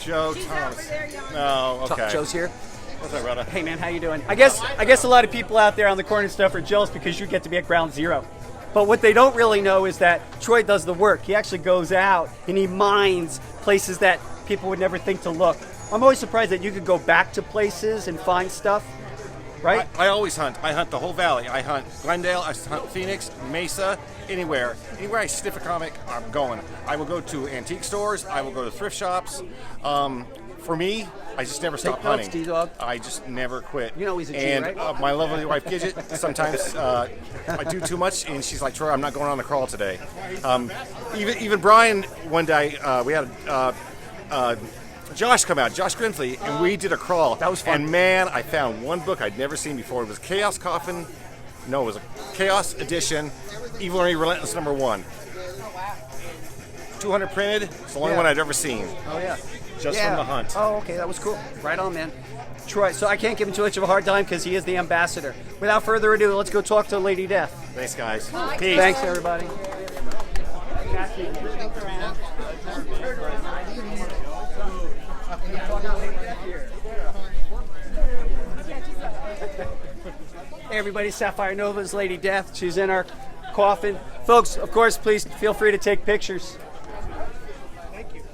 Joe She's Thomas. over there, young. No, okay. Joe's here. What's up, brother? Hey man, how you doing? I guess a lot of people out there on the corner and stuff are jealous because you get to be at ground zero. But what they don't really know is that Troy does the work. He actually goes out and he mines places that people would never think to look. I'm always surprised that you could go back to places and find stuff, right? I always hunt. I hunt the whole valley. I hunt Glendale. I hunt Phoenix, Mesa, anywhere. Anywhere I sniff a comic, I'm going. I will go to antique stores. I will go to thrift shops. For me, I just never stop Take notes, hunting. D-Dog. I just never quit. You know he's a G, and right? My lovely wife Gidget, sometimes I do too much, and she's like, Troy, I'm not going on the crawl today. Even Brian, one day, we had Josh come out, Josh Grinsley, and we did a crawl. That was fun. And man, I found one book I'd never seen before. It was Chaos Coffin. No, it was a Chaos Edition, Evil and Relentless #1. 200 printed. It's the only one I'd ever seen. Oh yeah. Just from the hunt. Oh, okay, that was cool. Right on, man. Troy, so I can't give him too much of a hard time because he is the ambassador. Without further ado, let's go talk to Lady Death. Thanks, guys. Peace. Thanks, everybody. Hey, everybody, Sapphire Nova's Lady Death. She's in our coffin. Folks, of course, please feel free to take pictures.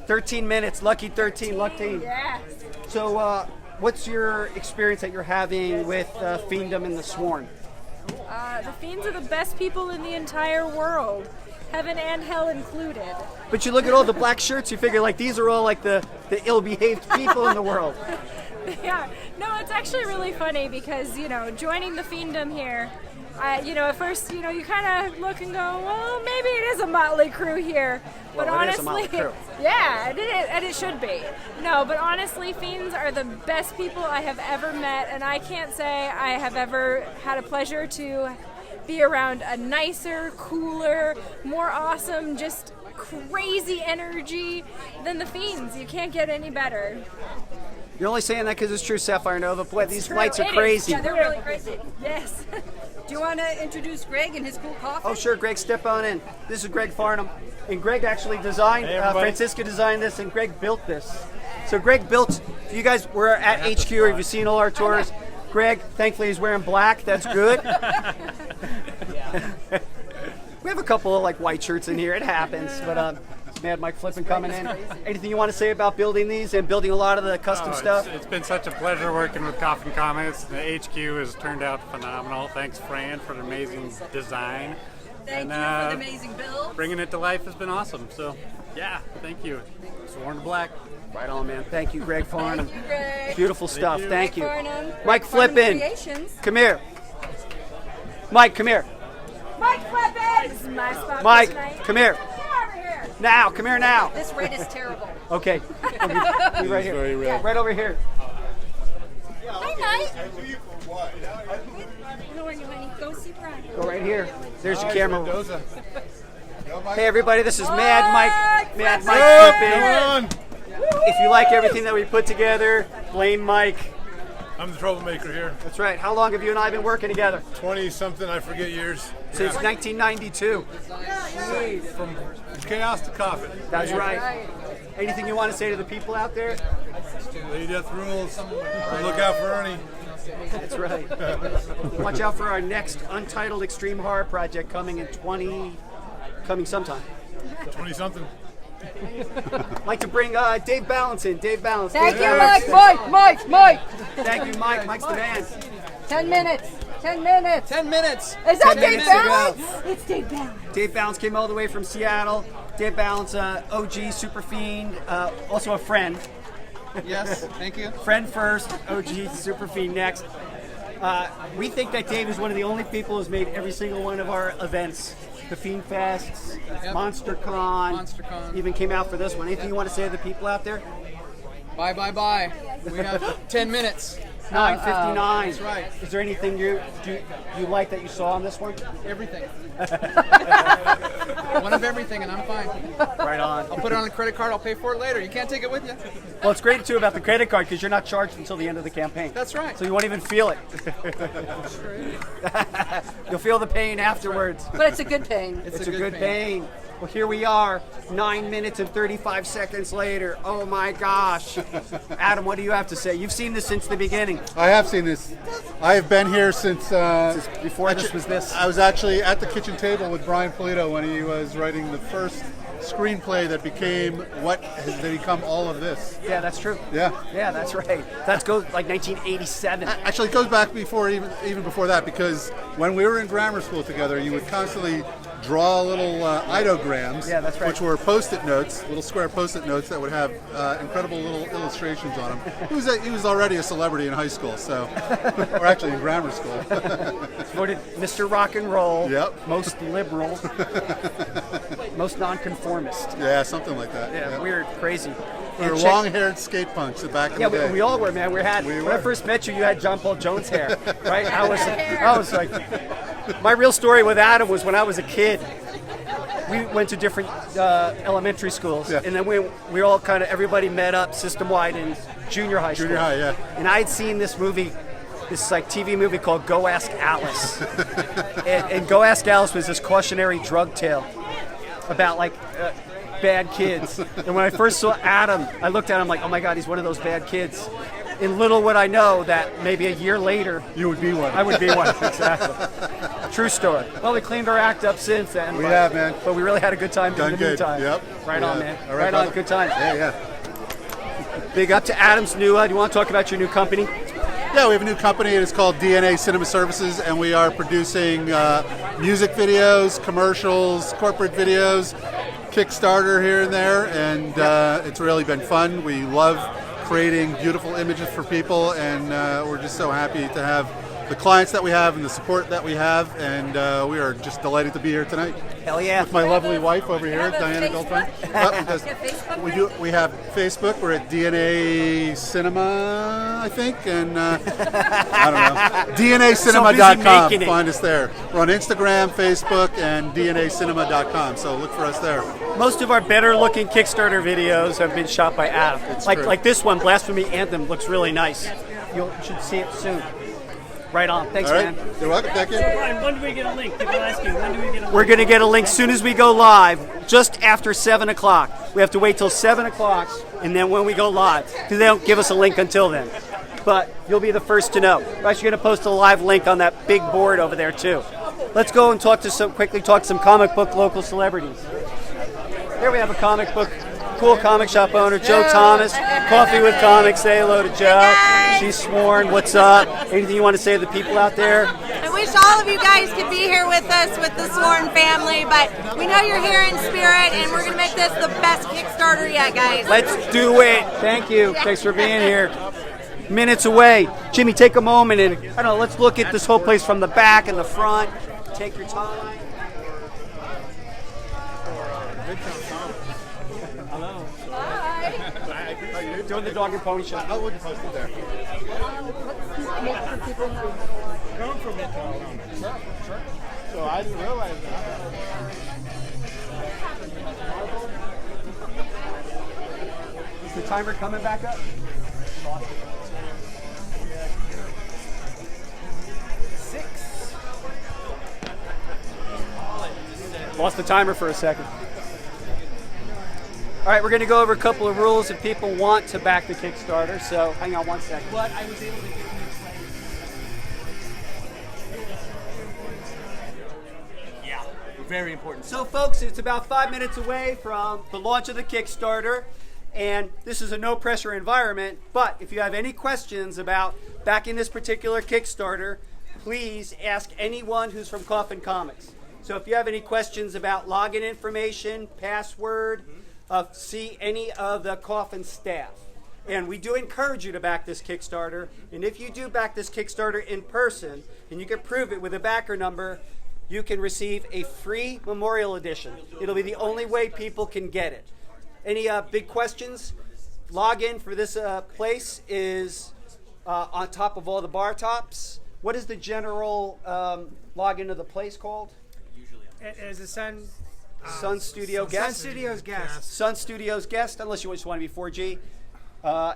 13 minutes, lucky 13, lucky. Yes. So, what's your experience that you're having with Fiendom and the Sworn? The Fiends are the best people in the entire world. Heaven and hell included. But you look at all the black shirts, you figure like these are all like the ill-behaved people in the world. Yeah. No, it's actually really funny because, joining the Fiendom here, at first, you kind of look and go, well, maybe it is a motley crew here. But Well, it is a honestly, motley crew. yeah, and it should be. No, but honestly, Fiends are the best people I have ever met, and I can't say I have ever had a pleasure to be around a nicer, cooler, more awesome, just crazy energy than the Fiends. You can't get any better. You're only saying that because it's true, Sapphire Nova. Boy, these True, lights are it is. crazy. Yeah, they're really crazy. Yes. Do you want to introduce Greg and his cool coffin? Oh, sure, Greg, step on in. This is Greg Farnham. And Greg actually designed, Francisca designed this, and Greg built this. So Greg built, you guys were at HQ, or have you seen all our tours? Greg, thankfully, he's wearing black. That's good. We have a couple of like white shirts in here. It happens. But Mad Mike Flippin coming in. Anything you want to say about building these and building a lot of the custom stuff? It's been such a pleasure working with Coffin Comics. The HQ has turned out phenomenal. Thanks, Fran, for the amazing design. Thank you for the amazing build. Bringing it to life has been awesome. So, yeah, thank you. Sworn to Black. Right on, man. Thank you, Greg Farnham. Thank you, Greg. Beautiful stuff. Thank you. Farnham. Mike Farnham Flippin. Creations. Come here. Mike, come here. Mike Flippin! This is my spot Mike, tonight. come here. Get over here. Now, come here now. This red is terrible. Okay. Be right here. red. Right over here. Hi, Mike. No, honey. Go see Brian. Go right here. There's your camera. Hey, everybody, this is Mad Mike. Mad Mike Flippin. If you like everything that we put together, blame Mike. I'm the troublemaker here. That's right. How long have you and I been working together? 20-something, I forget years. Since 1992. From chaos to coffin. That's right. Anything you want to say to the people out there? Lady Death rules. Look out for Ernie. That's right. Watch out for our next Untitled Extreme Horror project coming sometime. 20-something. I'd like to bring Dave Balance in. Dave Balance. Thank Dave you, Balance. Mike. Thank you, Mike. Mike's the man. 10 minutes. 10 minutes. 10 minutes. Is that 10 Dave minutes ago. Balance? It's Dave Balance. Dave Balance came all the way from Seattle. Dave Balance, OG Super Fiend, also a friend. Yes, thank you. Friend first, OG Super Fiend next. We think that Dave is one of the only people who's made every single one of our events. The Fiend Fests, Yep. MonsterCon, even came out for this one. Anything you want to say to the people out there? Bye. We have 10 minutes. 9:59. That's right. Is there anything you like that you saw on this one? Everything. One of everything, and I'm fine. Right on. I'll put it on a credit card. I'll pay for it later. You can't take it with you. Well, it's great too about the credit card because you're not charged until the end of the campaign. That's right. So you won't even feel it. You'll feel the pain afterwards. But it's a good pain. It's a good pain. Well, here we are, 9 minutes and 35 seconds later. Oh my gosh. Adam, what do you have to say? You've seen this since the beginning. I have seen this. I have been here since before this was this. I was actually at the kitchen table with Brian Pulido when he was writing the first screenplay that became what has become all of this. Yeah, that's true. Yeah. Yeah, that's right. That goes like 1987. Actually, it goes back before even before that, because when we were in grammar school together, you would constantly draw little ideograms, yeah, that's right, which were Post-it notes, little square Post-it notes that would have incredible little illustrations on them. He was already a celebrity in high school, so, or actually in grammar school. Voted Mr. Rock and Roll. Yep. Most liberal. Most nonconformist. Yeah, something like that. Yeah, yep. Weird, crazy. We were long-haired skate punks back in the day. Yeah, we all were, man. When I first met you, you had John Paul Jones hair, right? I was like, my real story with Adam was when I was a kid. We went to different elementary schools, and then we all kind of, everybody met up system-wide in junior high school. Junior high, yeah. And I had seen this movie, this like TV movie called Go Ask Alice. and Go Ask Alice was this cautionary drug tale about like bad kids. And when I first saw Adam, I looked at him like, oh my God, he's one of those bad kids. And little would I know that maybe a year later, you would be one. I would be one, exactly. True story. Well, we cleaned our act up since then. We have, man. But we really had a good time in the meantime. Yep. Right on, man. All right brother. on, good time. Yeah. Big up to Adam's new, do you want to talk about your new company? Yeah, we have a new company. It is called DNA Cinema Services, and we are producing music videos, commercials, corporate videos, Kickstarter here and there, and it's really been fun. We love creating beautiful images for people, and we're just so happy to have the clients that we have and the support that we have, and we are just delighted to be here tonight. Hell yeah. With my lovely wife over here, Diana Goldfein. We have Facebook. We're at DNA Cinema, I think, and I don't know. DNAcinema.com. Find us there. We're on Instagram, Facebook, and DNAcinema.com, so look for us there. Most of our better-looking Kickstarter videos have been shot by Adam. Like this one, Blasphemy Anthem, looks really nice. You should see it soon. Right on. Thanks, all right, man. You're welcome. Thank you. So, Brian, when do we get a link? People asking, when do we get a link? We're going to get a link as soon as we go live, just after 7 o'clock. We have to wait till 7 o'clock, and then when we go live, because they don't give us a link until then. But you'll be the first to know. We're actually going to post a live link on that big board over there, too. Let's go and quickly talk to some comic book local celebrities. Here we have a comic book, cool comic shop owner, Joe Thomas. Coffee with Comics. Say hello to Joe. She's sworn. What's up? Anything you want to say to the people out there? I wish all of you guys could be here with us with the Sworn family, but we know you're here in spirit, and we're going to make this the best Kickstarter yet, guys. Let's do it. Thank you. Thanks for being here. Minutes away. Jimmy, take a moment and, I don't know, let's look at this whole place from the back and the front. Take your time. Hello. Hi. How are you doing? The dog and pony show. I wouldn't post it there. Come from Midtown. Sure. So I didn't realize that. Is the timer coming back up? 6. Lost the timer for a second. All right, we're going to go over a couple of rules if people want to back the Kickstarter. So hang on one second. But I was able to get Very important. So, folks, it's about 5 minutes away from the launch of the Kickstarter, and this is a no-pressure environment, but if you have any questions about backing this particular Kickstarter, please ask anyone who's from Coffin Comics. So if you have any questions about login information, password, see any of the Coffin staff. And we do encourage you to back this Kickstarter, and if you do back this Kickstarter in person, and you can prove it with a backer number, you can receive a free memorial edition. It'll be the only way people can get it. Any big questions? Login for this place is on top of all the bar tops. What is the general login of the place called? As a Sun Studio Guest. Sun Studios Guest. Sun Studios Guest, unless you just want to be 4G.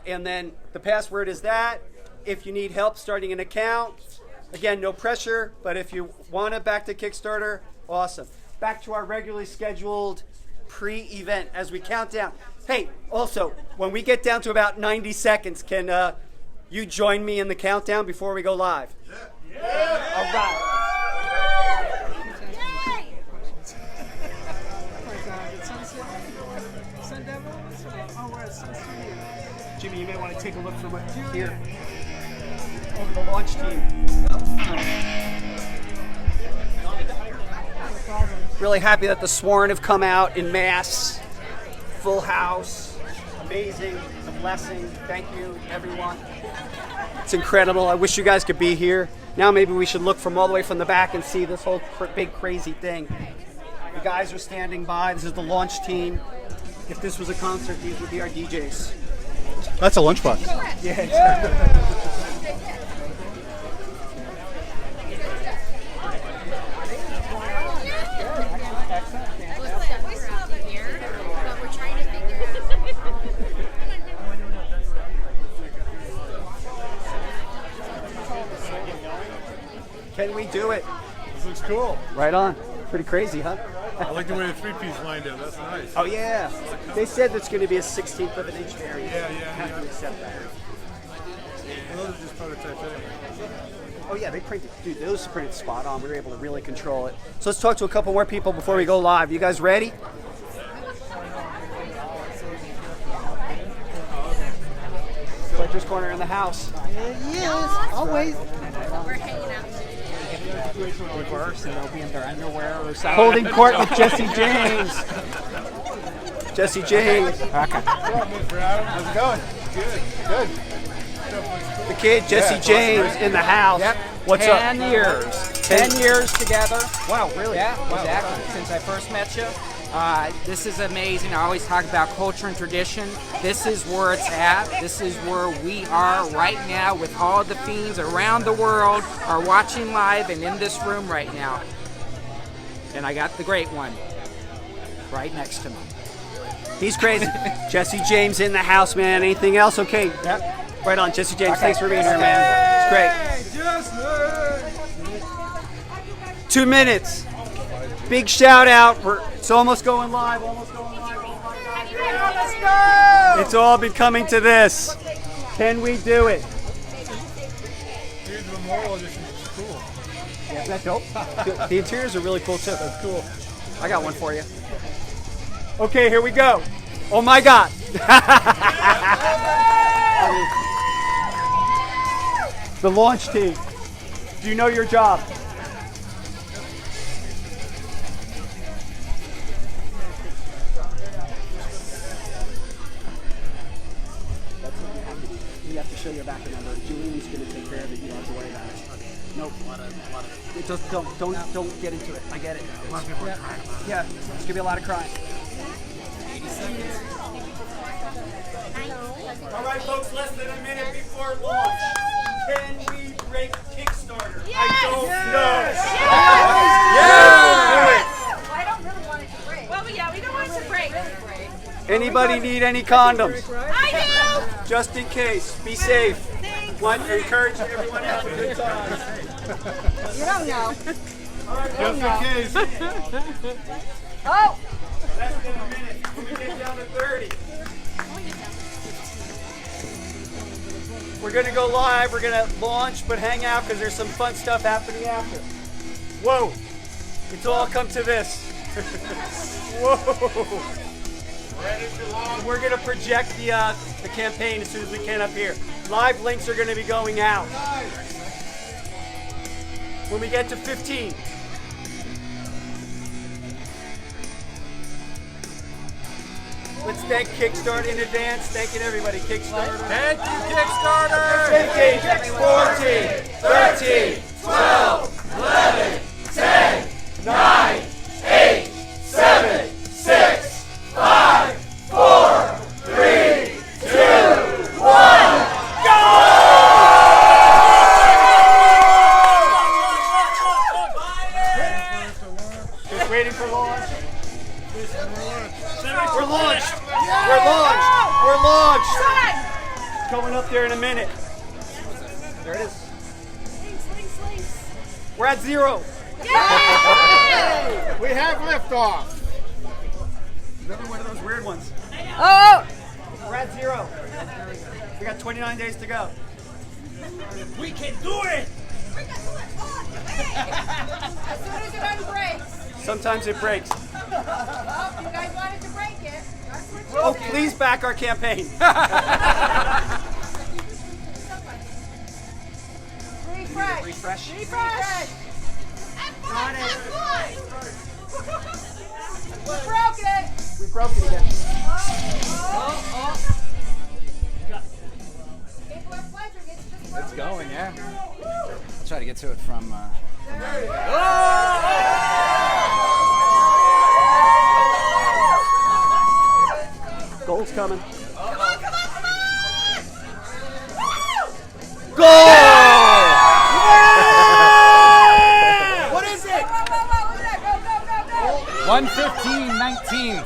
And then the password is that. If you need help starting an account, again, no pressure, but if you want to back to Kickstarter, awesome. Back to our regularly scheduled pre-event as we count down. Hey, also, when we get down to about 90 seconds, can you join me in the countdown before we go live? Yeah. All right. Jimmy, you may want to take a look from here over the launch team. Really happy that the Sworn have come out in mass, full house, amazing, it's a blessing. Thank you, everyone. It's incredible. I wish you guys could be here. Now maybe we should look from all the way from the back and see this whole big crazy thing. The guys are standing by. This is the launch team. If this was a concert, these would be our DJs. That's a lunchbox. Yeah. Can we do it? This looks cool. Right on. Pretty crazy, huh? I like the way the three-piece lined up. That's nice. Oh, yeah. They said that's going to be a 16th of an inch variant. Yeah. Have to accept that. And those are just prototypes anyway. Oh, yeah, they printed. Dude, those are printed spot on. We were able to really control it. So let's talk to a couple more people before we go live. You guys ready? Collector's Corner in the house. Yes, always. We're hanging out. Reverse and they'll be in their underwear or something. Holding court with Jesse James. Jesse James. Okay. How's it going? Good. The kid, Jesse James, in the house. Yep. What's 10 up? years. 10 years together. Wow, really? Yeah, Wow. exactly. Since I first met you. This is amazing. I always talk about culture and tradition. This is where it's at. This is where we are right now with all the Fiends around the world are watching live and in this room right now. And I got the great one right next to me. He's crazy. Jesse James in the house, man. Anything else? Okay. Yep. Right on, Jesse James. Okay. Thanks for being here, man. It's great. 2 minutes. Big shout out. It's almost going live. Let's go! It's all been coming to this. Can we do it? Here's the memorial edition. It's cool. Yeah, that's dope. The interiors are really cool too. That's cool. I got one for you. Okay, here we go. Oh my God. The launch team. Do you know your job? You have to show your back number. Julian's going to take care of it. You don't have to worry about it. Nope. It just don't get into it. I get it. A lot of people are crying about it. Yeah, it's going to be a lot of crying. All right, folks, less than a minute before launch. Can we break Kickstarter? Yes! I don't know. I don't really want it to break. Well, yeah, we don't want it to break. Anybody need any condoms? I do! Just in case. Be safe. Want to encourage everyone to have a good time. You don't know. Just in case. Oh! Less than a minute. When we get down to 30. We're going to go live. We're going to launch, but hang out because there's some fun stuff happening after. Whoa. It's all come to this. Whoa. We're going to project the campaign as soon as we can up here. Live links are going to be going out. When we get to 15. Let's thank Kickstarter in advance. Thanking everybody. Kickstarter. Thank you, Kickstarter! 15, 14, 13, 12, 11, 10, 9, 8, 7, 6, 5, 4, 3, 2, 1, go! We're at 0. We have liftoff. Another one of those weird ones. Oh! We're at 0. We got 29 days to go. We can do it! As soon as it unbreaks. Sometimes it breaks. Oh, you guys wanted to break it. Oh, please back our campaign. Refresh. Refresh. Refresh. Got it. We broke it. We broke it again. It's going, yeah. I'll try to get to it from. Goal's coming. Goal! What is it? 1:15:19.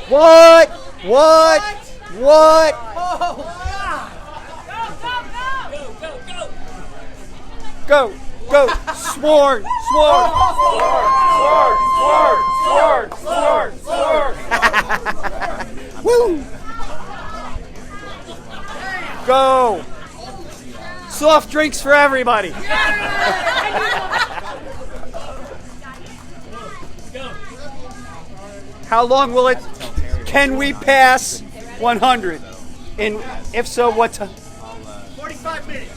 What? Go! Sword! Woo! Go! Soft drinks for everybody. How long will it? Can we pass 100? And if so, what time? 45 minutes.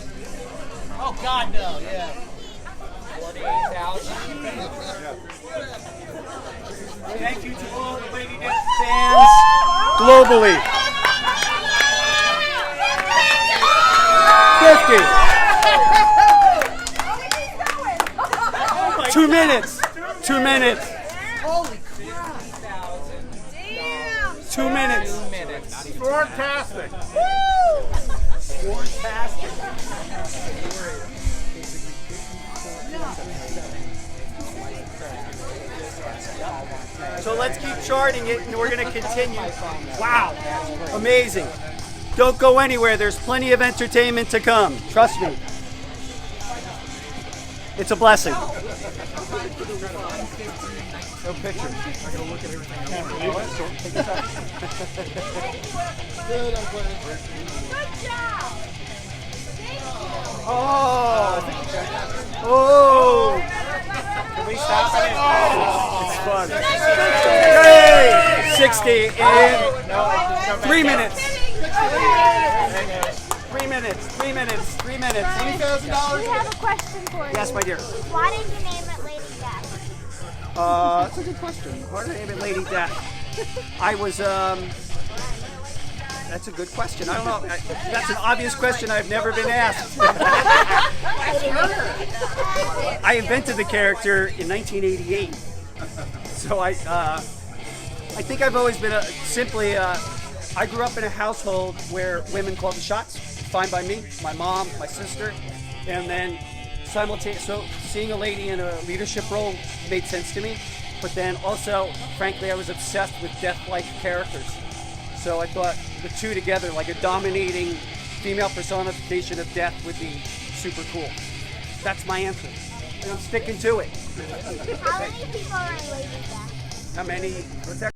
Oh God, no! Yeah. 48,000. Thank you to all the Lady Death fans globally. 50. 2 minutes. 2 minutes. Holy crap. Damn. 2 minutes. Fantastic. Fantastic. So let's keep charting it, and we're going to continue. Wow. Amazing. Don't go anywhere. There's plenty of entertainment to come. Trust me. It's a blessing. No picture. I gotta look at everything. Oh! Can we stop it? It's fun. Yay! 60 in 3 minutes. 3 minutes. $20,000. We have a question for you. Yes, my dear. Why did you name it Lady Death? That's a good question. Why did I name it Lady Death? I was, that's a good question. I don't know. That's an obvious question I've never been asked. I invented the character in 1988. So I think I've always been I grew up in a household where women called the shots. Fine by me, my mom, my sister, and then so seeing a lady in a leadership role made sense to me. But then also, frankly, I was obsessed with death-like characters. So I thought the two together, like a dominating female personification of death, would be super cool. That's my answer, and I'm sticking to it. How many people are in Lady Death? How many? What's that?